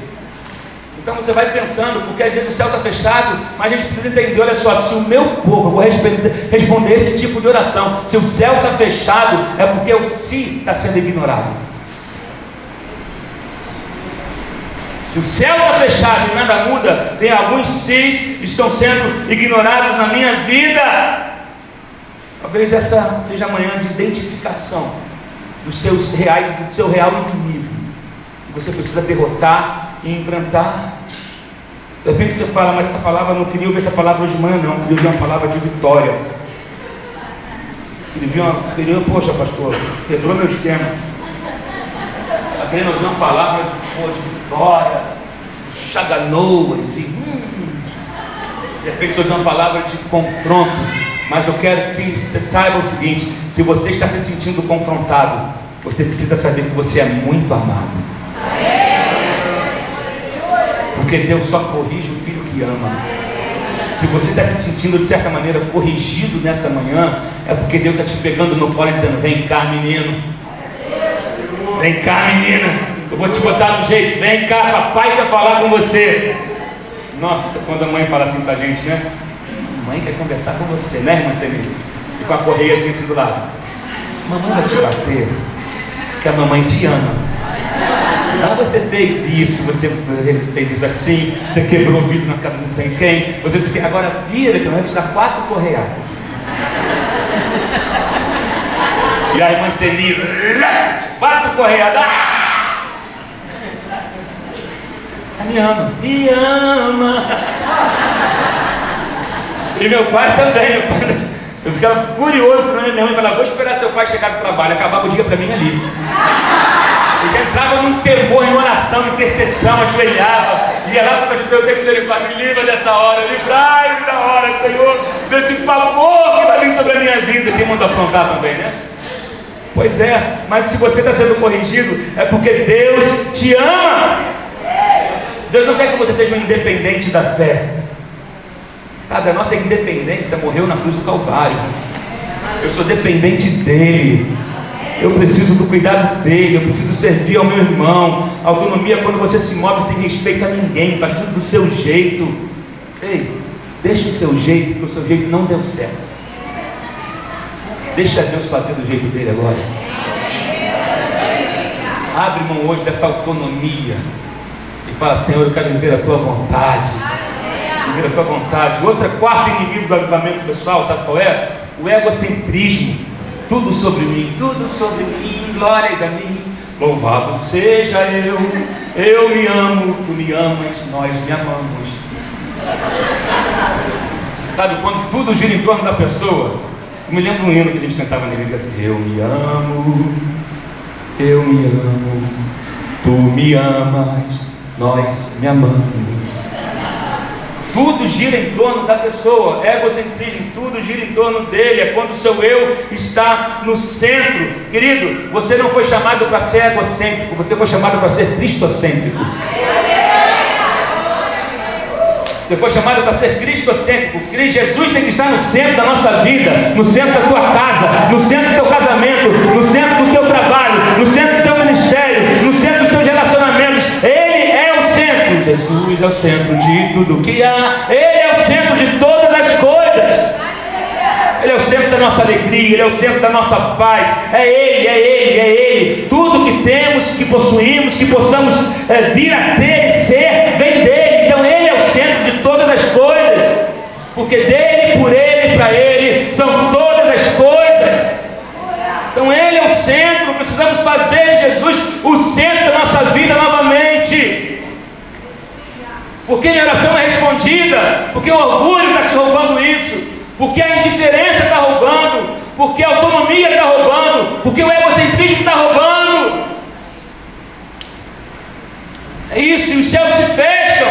Então você vai pensando, porque às vezes o céu está fechado, mas a gente precisa entender, olha só, se o meu povo, eu vou responder esse tipo de oração, se o céu está fechado, é porque o sim está sendo ignorado. Se o céu está fechado e nada muda, tem alguns sims que estão sendo ignorados na minha vida. Talvez essa seja a manhã de identificação do seu real inimigo, que você precisa derrotar e enfrentar. De repente você fala, mas essa palavra, não queria ouvir essa palavra hoje de manhã, não, queria ouvir uma palavra de vitória. Queria, poxa pastor, quebrou meu esquema. Está querendo ouvir uma palavra de vitória, chaganoa, assim. De repente você ouve uma palavra de confronto. Mas eu quero que você saiba o seguinte: se você está se sentindo confrontado, você precisa saber que você é muito amado. Porque Deus só corrige o filho que ama. Se você está se sentindo de certa maneira corrigido nessa manhã, é porque Deus está te pegando no colo e dizendo: vem cá, menino. Vem cá, menina. Eu vou te botar no jeito. Vem cá, papai quer falar com você. Nossa, quando a mãe fala assim pra gente, né? Mãe quer conversar com você, né, irmã Celina? E com a correia assim do lado. Mamãe vai te bater, porque a mamãe te ama. Você fez isso, você fez isso assim, você quebrou o vidro na casa de não sei quem, você disse que agora vira que eu vou te dar 4 correiadas. E a irmã Celina, 4 correiadas. Ela me ama. Me ama. E meu pai também. Eu ficava furioso quando minha mãe falava: vou esperar seu pai chegar do trabalho. Acabava o dia para mim ali. Eu já entrava num temor, em oração, intercessão, ajoelhava, ia lá para dizer: eu tenho misericórdia, me livra dessa hora, livrai-me da hora, Senhor, desse favor que vai vir sobre a minha vida. Quem manda aprontar também, né? Pois é, mas se você está sendo corrigido, é porque Deus te ama. Deus não quer que você seja um independente da fé. Sabe, a nossa independência morreu na cruz do Calvário. Eu sou dependente dele. Eu preciso do cuidado dele. Eu preciso servir ao meu irmão. A autonomia é quando você se move sem respeito a ninguém, faz tudo do seu jeito. Ei, deixa o seu jeito, porque o seu jeito não deu certo. Deixa Deus fazer do jeito dele agora. Abre mão hoje dessa autonomia e fala: Senhor, eu quero viver a tua vontade. Viver a tua vontade. Quarto inimigo do avivamento, pessoal, sabe qual é? O egocentrismo. Tudo sobre mim, glórias a mim. Louvado seja eu me amo, tu me amas, nós me amamos. Sabe, quando tudo gira em torno da pessoa. Eu me lembro um hino que a gente cantava na igreja assim: eu me amo, tu me amas, nós me amamos. Tudo gira em torno da pessoa, egocentrismo, tudo gira em torno dele. É quando o seu eu está no centro. Querido, você não foi chamado para ser egocêntrico, você foi chamado para ser cristocêntrico. Você foi chamado para ser cristocêntrico. Jesus tem que estar no centro da nossa vida, no centro da tua casa, no centro do teu casamento, no centro do teu trabalho, no centro do teu ministério, no centro dos teus relacionamentos. Ele é o centro. Jesus é o centro de tudo que há. Ele é o centro de todas as coisas. Ele é o centro da nossa alegria, Ele é o centro da nossa paz. É Ele. Tudo que temos, que possuímos, que possamos vir a ter e ser, vem dEle. Então Ele é o centro de todas as coisas, porque dEle, por Ele, para Ele são todas as coisas. Então Ele é o centro. Precisamos fazer de Jesus o centro da nossa vida novamente. Porque a oração é respondida, porque o orgulho está te roubando isso, porque a indiferença está roubando, porque a autonomia está roubando, porque o egocentrismo está roubando. É isso, e os céus se fecham.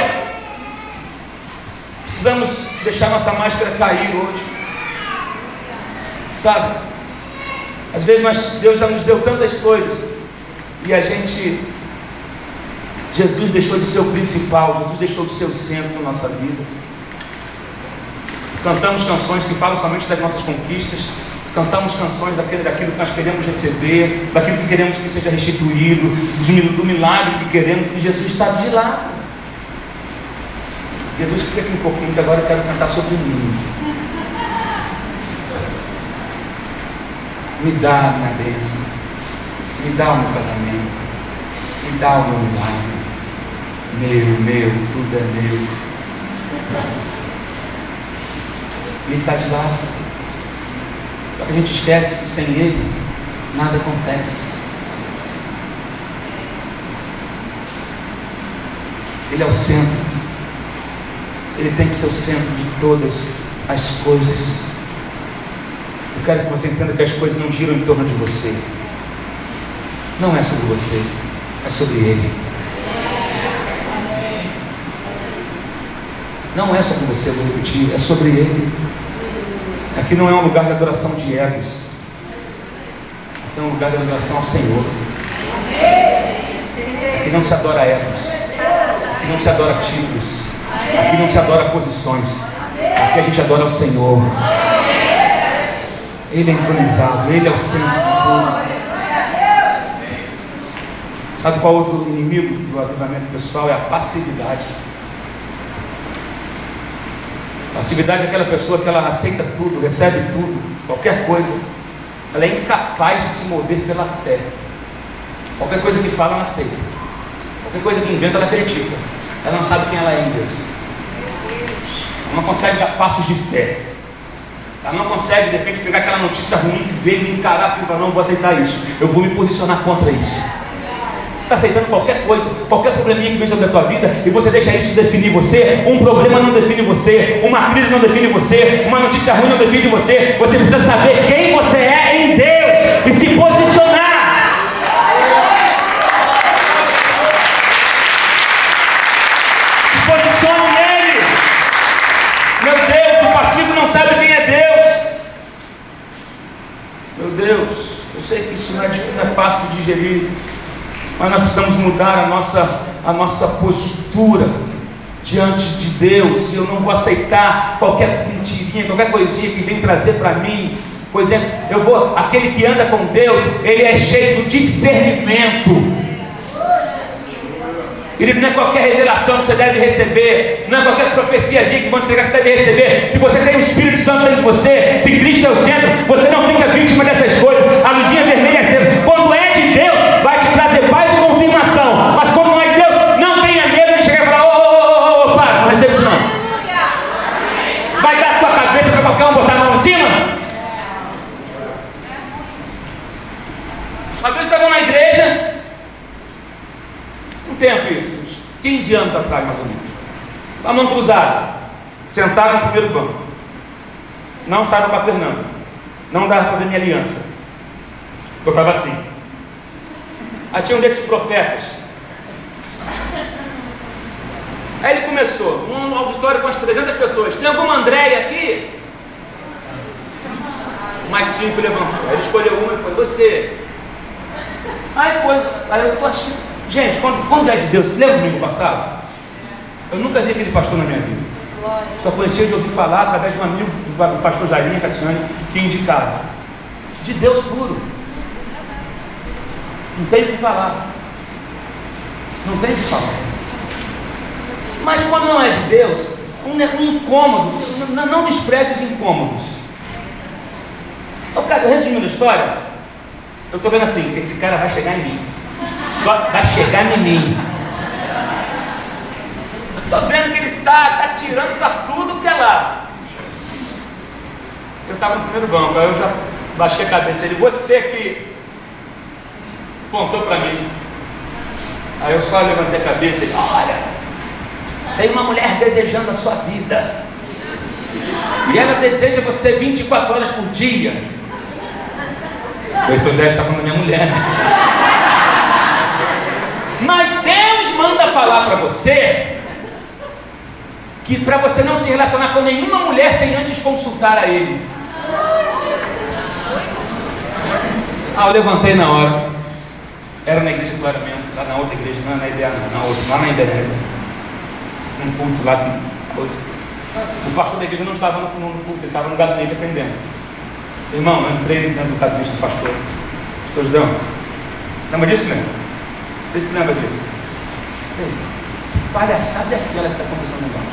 Precisamos deixar nossa máscara cair hoje. Sabe? Às vezes Deus já nos deu tantas coisas e Jesus deixou de ser o principal, Jesus deixou de ser o centro da nossa vida. Cantamos canções que falam somente das nossas conquistas, cantamos canções daquilo que nós queremos receber, daquilo que queremos que seja restituído, do milagre que queremos, e Jesus está de lado. Jesus, fica aqui um pouquinho, que agora eu quero cantar sobre mim. Me dá a minha bênção, me dá o meu casamento, me dá o meu milagre. Meu, tudo é meu. Ele está de lado. Só que a gente esquece que sem Ele nada acontece. Ele é o centro. Ele tem que ser o centro de todas as coisas. Eu quero que você entenda que as coisas não giram em torno de você. Não é sobre você, é sobre Ele. Não é sobre você, eu vou repetir, é sobre Ele. Aqui não é um lugar de adoração de egos. Aqui é um lugar de adoração ao Senhor. Aqui não se adora egos. Aqui não se adora títulos. Aqui não se adora posições. Aqui a gente adora ao Senhor. Ele é entronizado, Ele é o centro de tudo. Sabe qual outro inimigo do avivamento pessoal? É a passividade. Passividade é aquela pessoa que ela aceita tudo, recebe tudo, qualquer coisa. Ela é incapaz de se mover pela fé. Qualquer coisa que fala, ela aceita. Qualquer coisa que inventa, ela critica. Ela não sabe quem ela é em Deus. Ela não consegue dar passos de fé. Ela não consegue, de repente, pegar aquela notícia ruim que veio e encarar e falar: não vou aceitar isso, eu vou me posicionar contra isso. Está aceitando qualquer coisa, qualquer probleminha que vem sobre a tua vida, e você deixa isso definir você. Um problema não define você, uma crise não define você, uma notícia ruim não define você. Você precisa saber quem você é em Deus e se posicionar. Se posicione nele. Meu Deus, o passivo não sabe quem é Deus. Meu Deus, eu sei que isso não é fácil de digerir, mas nós precisamos mudar a nossa postura diante de Deus. E eu não vou aceitar qualquer mentirinha, qualquer coisinha que vem trazer para mim. Por exemplo, aquele que anda com Deus, ele é cheio de discernimento. Querido, não é qualquer revelação que você deve receber, não é qualquer profeciazinha que vão te entregar que você deve receber. Se você tem o Espírito Santo dentro de você, se Cristo é o centro, você não fica vítima dessas coisas. A luzinha vermelha é sempre. Quando é de Deus, vai te trazer paz e Uma vez eu estava na igreja, um tempo isso, uns 15 anos atrás mais ou menos, com a mão cruzada, sentado no primeiro banco. Não estava com a Fernanda, não dava para ver minha aliança, eu estava assim. Aí tinha um desses profetas. Aí ele começou, um auditório com as 300 pessoas. Tem alguma Andréia aqui? Mais 5 levantou. Aí ele escolheu uma e foi, você. Aí foi, aí eu tô achando. Gente, quando é de Deus, lembra do domingo passado? Eu nunca vi aquele pastor na minha vida. Só conhecia de ouvir falar através de um amigo, do pastor Jairinho Cassiane, que indicava. De Deus puro. Não tem o que falar. Não tem o que falar. Mas quando não é de Deus, um incômodo, não despreze os incômodos. Resumindo a história, eu estou vendo assim, esse cara vai chegar em mim. Vai chegar em mim. Estou vendo que ele está tirando para tudo que é lá. Eu estava no primeiro banco, aí eu já baixei a cabeça. Ele, você que apontou para mim. Aí eu só levantei a cabeça e ele, olha, tem uma mulher desejando a sua vida. E ela deseja você 24 horas por dia. Eu falei, deve estar falando da minha mulher, né? Mas Deus manda falar para você que para você não se relacionar com nenhuma mulher sem antes consultar a Ele. Eu levantei na hora. Era na igreja do Claramento, lá na outra igreja, não na ideia, não, na outra, lá na Indonésia. Um culto lá que o pastor da igreja não estava no culto, ele estava no gabinete aprendendo. Irmão, eu entrei dentro do gabinete do pastor. Pastor Judão, lembra disso mesmo? Não sei se você lembra disso. Ei, palhaçada é aquela que está acontecendo no baixo.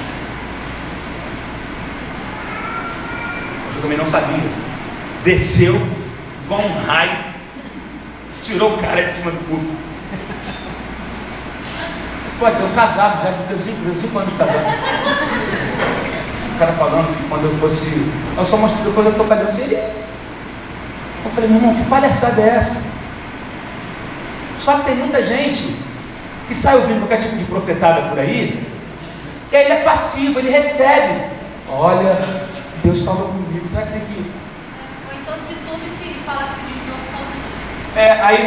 Eu também não sabia. Desceu igual um raio, tirou o cara de cima do púlpito. Pô, eu casado, já deu 5 anos de casado. O cara falando que quando eu fosse. Eu só mostrei depois eu estou pegando assim. Eu falei, meu irmão, que palhaçada é essa? Só que tem muita gente que sai ouvindo qualquer tipo de profetada por aí, e aí ele é passivo, ele recebe. Olha, Deus falou comigo, será que tem que ir? Ou então se tu se fala que se desviou por causa disso. Aí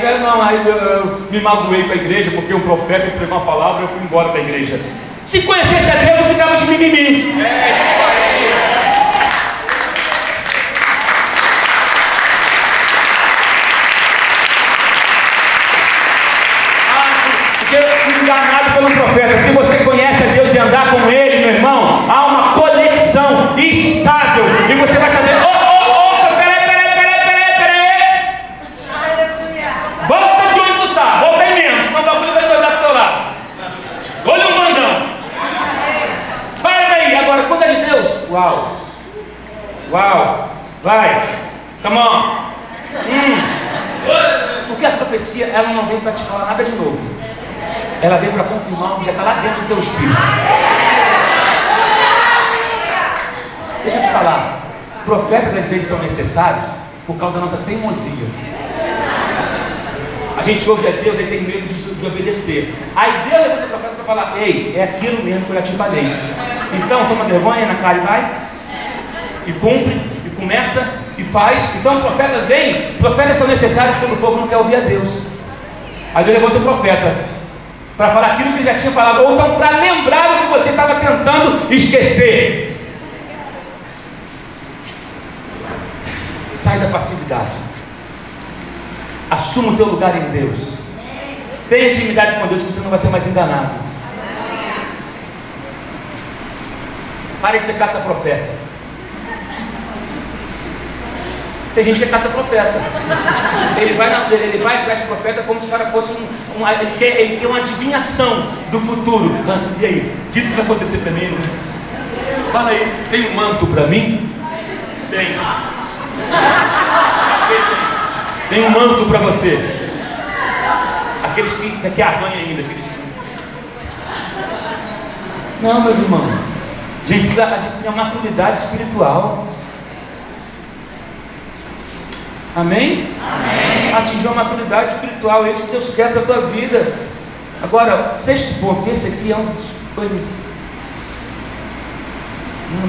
eu me magoei com a igreja, porque um profeta me pregou uma palavra e eu fui embora da igreja. Se conhecesse a Deus, eu ficava de mimimi. Porque eu fui enganado pelo profeta. Se você conhece a Deus e andar com Ele, meu irmão, há uma conexão estável. E você vai saber, volta de onde tu tá, volta aí mesmo, senão o bagulho vai doidar pro teu lado. Olha o mandão. Para daí, agora, quando é de Deus, uau, vai, come on. Porque a profecia, ela não vem para te falar nada de novo. Ela vem para confirmar o que já está lá dentro do teu espírito. Deixa eu te falar, profetas às vezes são necessários por causa da nossa teimosia. A gente ouve a Deus e tem medo de obedecer. Aí Deus levanta o profeta para falar, ei, é aquilo mesmo que eu já te falei. Então toma vergonha na cara e vai, e cumpre, e começa, e faz. Então o profeta vem, profetas são necessários quando o povo não quer ouvir a Deus. Aí Deus levanta o profeta para falar aquilo que ele já tinha falado, ou então para lembrar o que você estava tentando esquecer. Sai da passividade. Assuma o teu lugar em Deus. Tenha intimidade com Deus, que você não vai ser mais enganado. Pare de ser caça-profeta. Tem gente que é caça-profeta. Ele vai atrás do profeta como se o cara fosse ele quer uma adivinhação do futuro. E aí? Diz o que vai acontecer para mim? Fala aí, tem um manto para mim? Tem. Tem um manto para você. Aqueles que arranham ainda. Não, meus irmãos. A gente precisa de uma maturidade espiritual. Amém? Amém. Atingir uma maturidade espiritual, é isso que Deus quer para a tua vida. Agora, sexto ponto, esse aqui é uma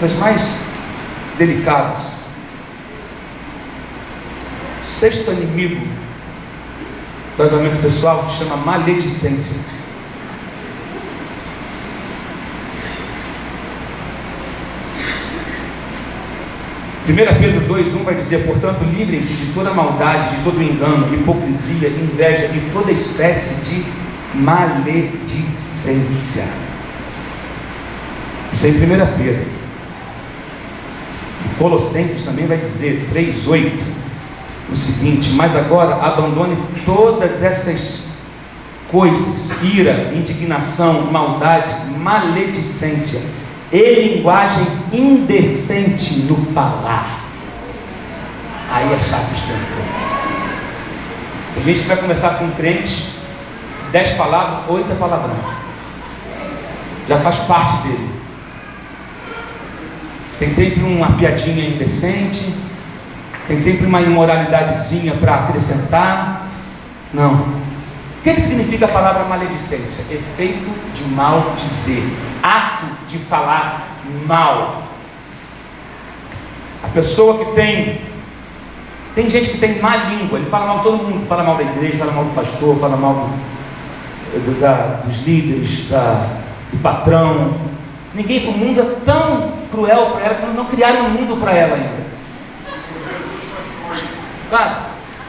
das mais delicadas. O sexto inimigo do avivamento pessoal se chama maledicência. 1 Pedro 2,1 vai dizer: portanto, livrem-se de toda maldade, de todo engano, hipocrisia, inveja e toda espécie de maledicência. Isso é em 1 Pedro. Colossenses também vai dizer, 3,8, o seguinte: mas agora abandone todas essas coisas, ira, indignação, maldade, maledicência e linguagem indecente no falar. Aí a chave esquentou. Tem gente que vai conversar com um crente, 10 palavras, 8 é palavrão. Já faz parte dele. Tem sempre uma piadinha indecente, tem sempre uma imoralidadezinha para acrescentar. Não. O que significa a palavra maledicência? Efeito de mal dizer, ato de falar mal. A pessoa que tem gente que tem má língua, ele fala mal de todo mundo, fala mal da igreja, fala mal do pastor, fala mal dos líderes, do patrão. Ninguém para o mundo é tão cruel para ela, que não criaram um mundo para ela ainda. Claro,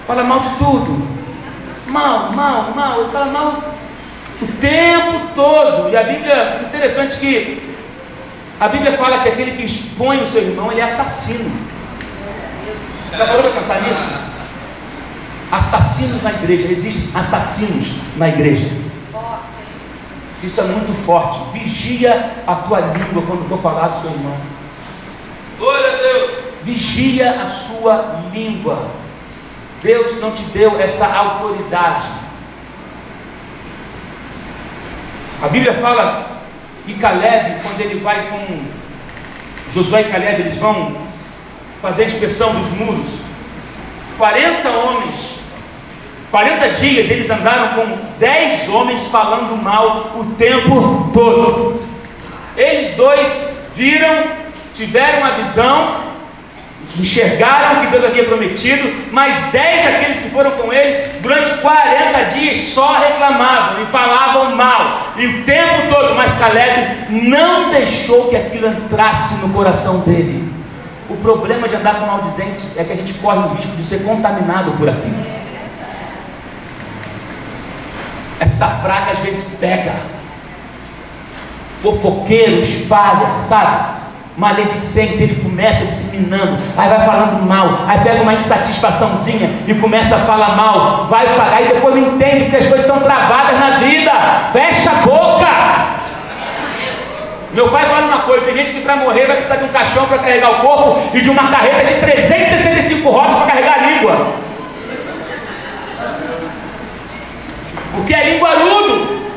fala mal de tudo. Mal, ele fala mal o tempo todo. E a Bíblia, interessante que a Bíblia fala que aquele que expõe o seu irmão, ele é assassino. Já parou para pensar nisso? Assassinos na igreja, existem assassinos na igreja. Isso é muito forte. Vigia a tua língua quando for falar do seu irmão. Glória a Deus. Vigia a sua língua. Deus não te deu essa autoridade. A Bíblia fala que Caleb, quando ele vai com Josué e Caleb, eles vão fazer a inspeção dos muros. 40 homens, 40 dias eles andaram com 10 homens falando mal o tempo todo. Eles dois viram, tiveram uma visão, enxergaram o que Deus havia prometido, mas 10 daqueles que foram com eles, durante 40 dias só reclamavam e falavam mal, e o tempo todo. Mas Caleb não deixou que aquilo entrasse no coração dele. O problema de andar com maldizentes é que a gente corre o risco de ser contaminado por aquilo. Essa praga às vezes pega, fofoqueiro espalha, sabe? Maledicente, ele começa disseminando, aí vai falando mal, aí pega uma insatisfaçãozinha e começa a falar mal, vai pagar e depois não entende porque as coisas estão travadas na vida. Fecha a boca. Meu pai fala uma coisa: tem gente que para morrer vai precisar de um caixão para carregar o corpo e de uma carreta de 365 rodas para carregar a língua, porque é linguarudo,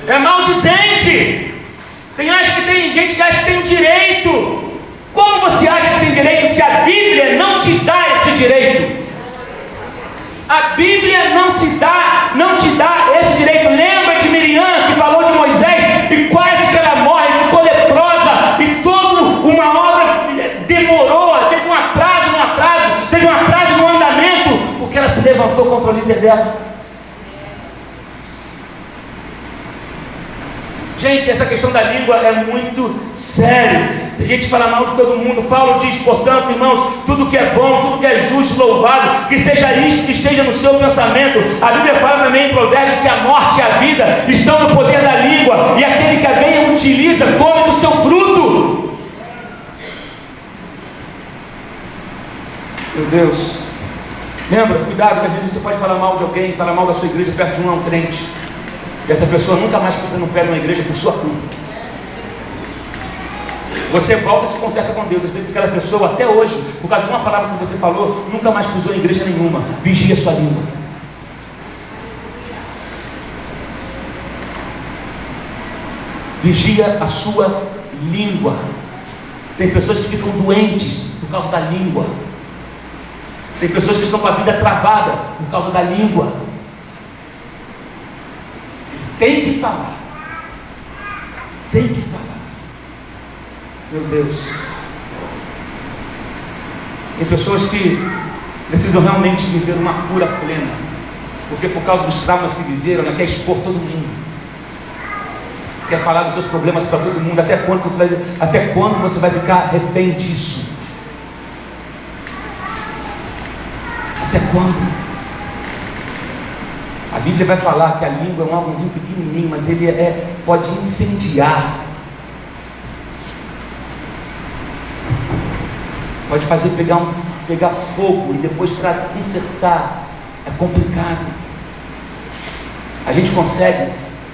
é maldizente. Tem gente que acha que tem um direito. Como você acha que tem direito se a Bíblia não te dá esse direito? A Bíblia não te dá esse direito. Lembra de Miriam, que falou de Moisés e quase que ela morre, ficou leprosa, e toda uma obra demorou, teve um atraso no andamento, porque ela se levantou contra o líder dela. Gente, essa questão da língua é muito sério. Tem gente que fala mal de todo mundo. Paulo diz: portanto, irmãos, tudo que é bom, tudo que é justo, louvável, que seja isto que esteja no seu pensamento. A Bíblia fala também em Provérbios que a morte e a vida estão no poder da língua, e aquele que a bem utiliza come do seu fruto. Meu Deus. Lembra, cuidado, que às vezes você pode falar mal de alguém, falar mal da sua igreja perto de um não crente. E essa pessoa nunca mais pisa no pé de uma igreja por sua culpa. Você volta e se conserta com Deus. Às vezes aquela pessoa, até hoje, por causa de uma palavra que você falou, nunca mais pisou em igreja nenhuma. Vigia a sua língua. Vigia a sua língua. Tem pessoas que ficam doentes por causa da língua. Tem pessoas que estão com a vida travada por causa da língua. Tem que falar. Tem que falar. Meu Deus. Tem pessoas que precisam realmente viver uma cura plena, porque por causa dos traumas que viveram, ela quer expor todo mundo, quer falar dos seus problemas para todo mundo. Até quando você vai ficar refém disso? Até quando? A Bíblia vai falar que a língua é um órgãozinho pequenininho, mas ele pode incendiar, pode fazer pegar fogo, e depois para consertar é complicado. A gente consegue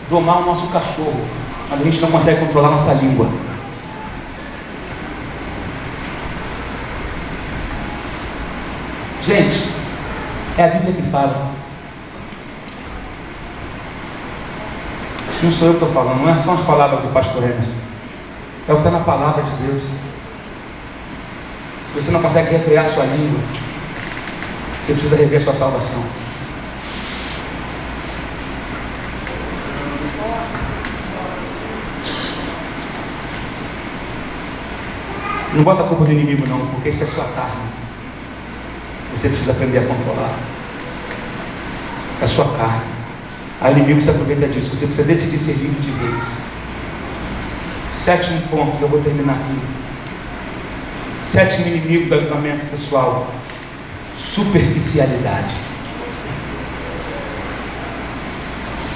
domar o nosso cachorro, mas a gente não consegue controlar a nossa língua. Gente, é a Bíblia que fala. Não sou eu que estou falando, não são as palavras do pastor Emerson, é o que está na palavra de Deus. Se você não consegue refrear sua língua, você precisa rever sua salvação. Não bota a culpa do inimigo não, porque isso é sua carne. Você precisa aprender a controlar. É a sua carne. Aí o inimigo se aproveita disso. Você precisa decidir ser livre de vez. 7º ponto, eu vou terminar aqui. 7º inimigo do avivamento pessoal: superficialidade.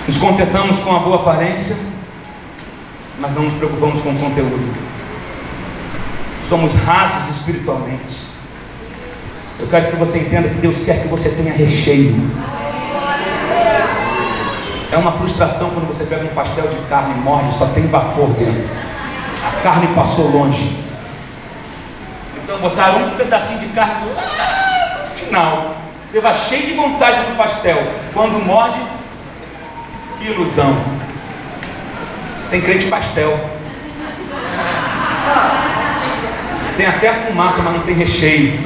Nos contentamos com a boa aparência, mas não nos preocupamos com o conteúdo. Somos rasos espiritualmente. Eu quero que você entenda que Deus quer que você tenha recheio. É uma frustração quando você pega um pastel de carne e morde, só tem vapor dentro. A carne passou longe. Então botaram um pedacinho de carne no final. Você vai cheio de vontade no pastel. Quando morde, que ilusão. Tem crente pastel. Tem até a fumaça, mas não tem recheio.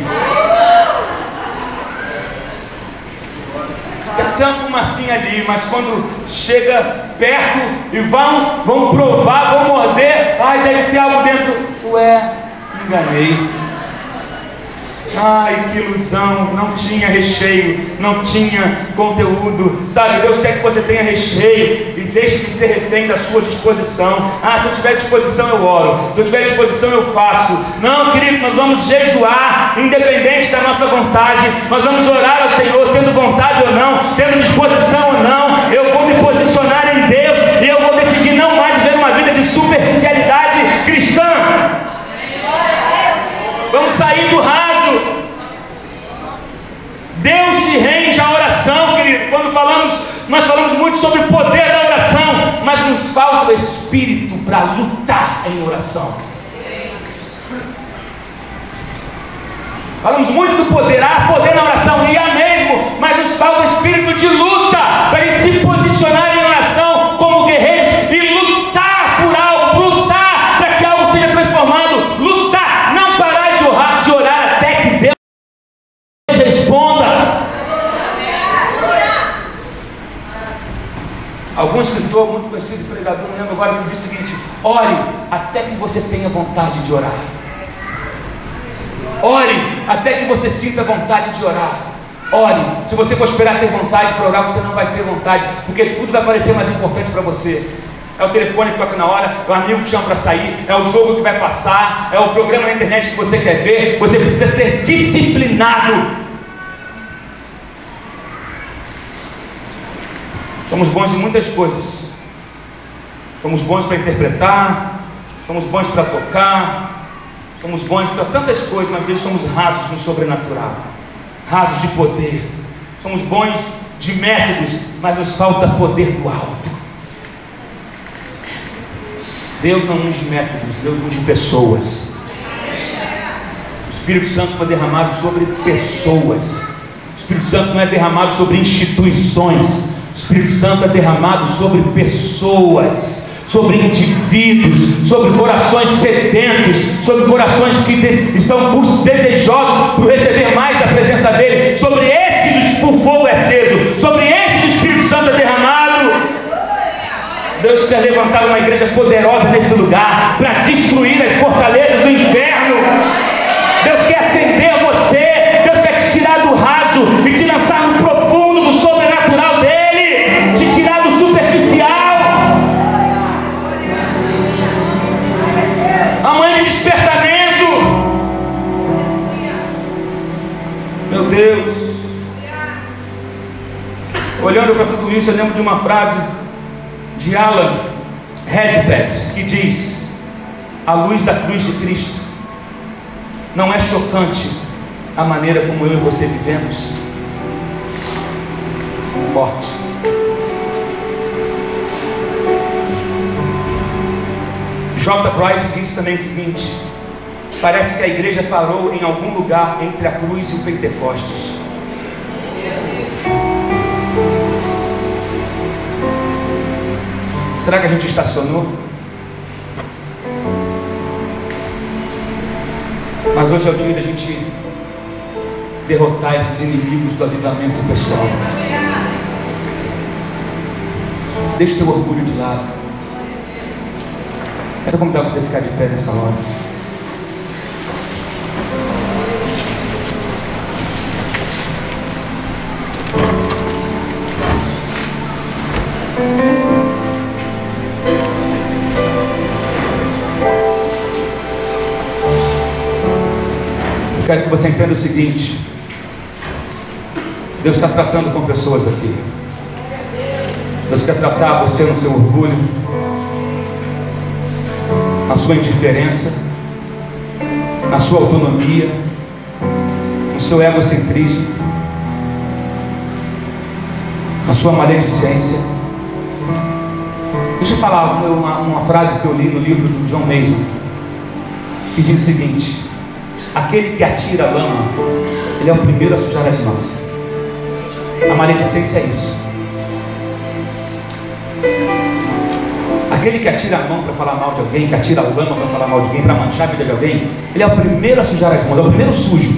Tem uma fumacinha ali, mas quando chega perto e vão provar, vão morder, ai, deve ter algo dentro. Ué, me enganei. Ai, que ilusão, não tinha recheio, não tinha conteúdo. Sabe, Deus quer que você tenha recheio e deixe de ser refém da sua disposição. Ah, se eu tiver disposição eu oro, se eu tiver disposição eu faço. Não, querido, nós vamos jejuar independente da nossa vontade. Nós vamos orar ao Senhor tendo vontade ou não, tendo disposição ou não. Eu vou me posicionar em Deus e eu vou decidir não mais viver uma vida de superficialidade cristã. Vamos sair do raso. Deus se rende à oração, querido. Quando nós falamos muito sobre o poder da oração, mas nos falta o espírito para lutar em oração. Falamos muito do poder, poder na oração, e há mesmo, mas nos falta o espírito de luta, para a gente se posicionar em oração como guerreiros e lutar por algo, lutar para que algo seja transformado, lutar, não parar de orar até que Deus responda. Algum escritor muito conhecido, pregador, não lembro agora, que disse o seguinte: ore até que você tenha vontade de orar. Ore até que você sinta vontade de orar. Ore. Se você for esperar ter vontade para orar, você não vai ter vontade, porque tudo vai parecer mais importante para você. É o telefone que toca na hora, é o amigo que chama para sair, é o jogo que vai passar, é o programa na internet que você quer ver. Você precisa ser disciplinado. Somos bons em muitas coisas. Somos bons para interpretar, somos bons para tocar, somos bons para tantas coisas, mas às vezes somos rasos no sobrenatural, rasos de poder. Somos bons de métodos, mas nos falta poder do alto. Deus não unge métodos, Deus unge pessoas. O Espírito Santo foi derramado sobre pessoas. O Espírito Santo não é derramado sobre instituições. O Espírito Santo é derramado sobre pessoas. sobre indivíduos, sobre corações sedentos, sobre corações que estão desejosos por receber mais da presença dele. Sobre esses o fogo é aceso, sobre esses o Espírito Santo é derramado. Deus quer levantar uma igreja poderosa nesse lugar para destruir as fortalezas do inferno. Deus quer acender você. Deus quer te tirar do raso e te lançar no profundo do sobrenatural dele, te tirar do superficial. Amanhã de despertamento. Meu Deus. Olhando para tudo isso, eu lembro de uma frase de Alan Redpath, que diz: a luz da cruz de Cristo não é chocante a maneira como eu e você vivemos. Forte. J. Price disse também o seguinte: parece que a igreja parou em algum lugar entre a cruz e o Pentecostes. Será que a gente estacionou? Mas hoje é o dia da gente derrotar esses inimigos do avivamento pessoal. Deixa o teu orgulho de lado. Quero convidar você a ficar de pé nessa hora. Quero que você entenda o seguinte: Deus está tratando com pessoas aqui. Deus quer tratar você no seu orgulho, na sua indiferença, na sua autonomia, no seu egocentrismo, na sua maledicência. Deixa eu falar uma frase que eu li no livro do John Mason, que diz o seguinte: aquele que atira a lama, ele é o primeiro a sujar as mãos. A maledicência é isso. Aquele que atira a mão para falar mal de alguém, que atira a lama para falar mal de alguém, para manchar a vida de alguém, ele é o primeiro a sujar as mãos, é o primeiro sujo.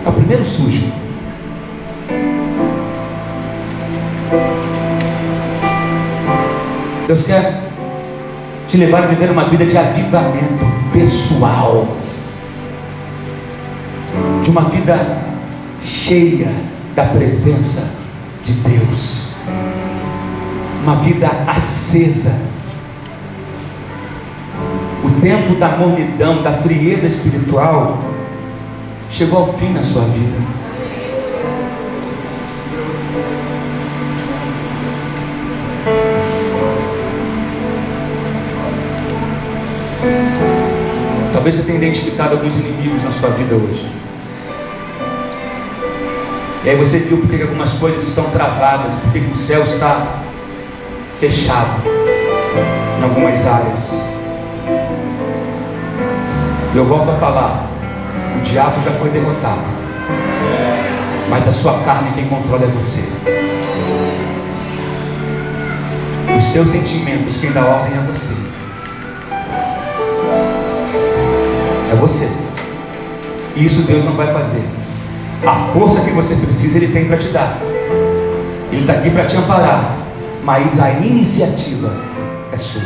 É o primeiro sujo. Deus quer te levar a viver uma vida de avivamento pessoal, de uma vida cheia da presença de Deus, uma vida acesa. O tempo da mornidão, da frieza espiritual chegou ao fim na sua vida. Talvez você tenha identificado alguns inimigos na sua vida hoje. E aí você viu porque algumas coisas estão travadas, porque o céu está fechado em algumas áreas. E eu volto a falar: o diabo já foi derrotado, mas a sua carne quem controla é você. Os seus sentimentos quem dá ordem é você. É você. E isso Deus não vai fazer. A força que você precisa Ele tem para te dar. Ele está aqui para te amparar, mas a iniciativa é sua.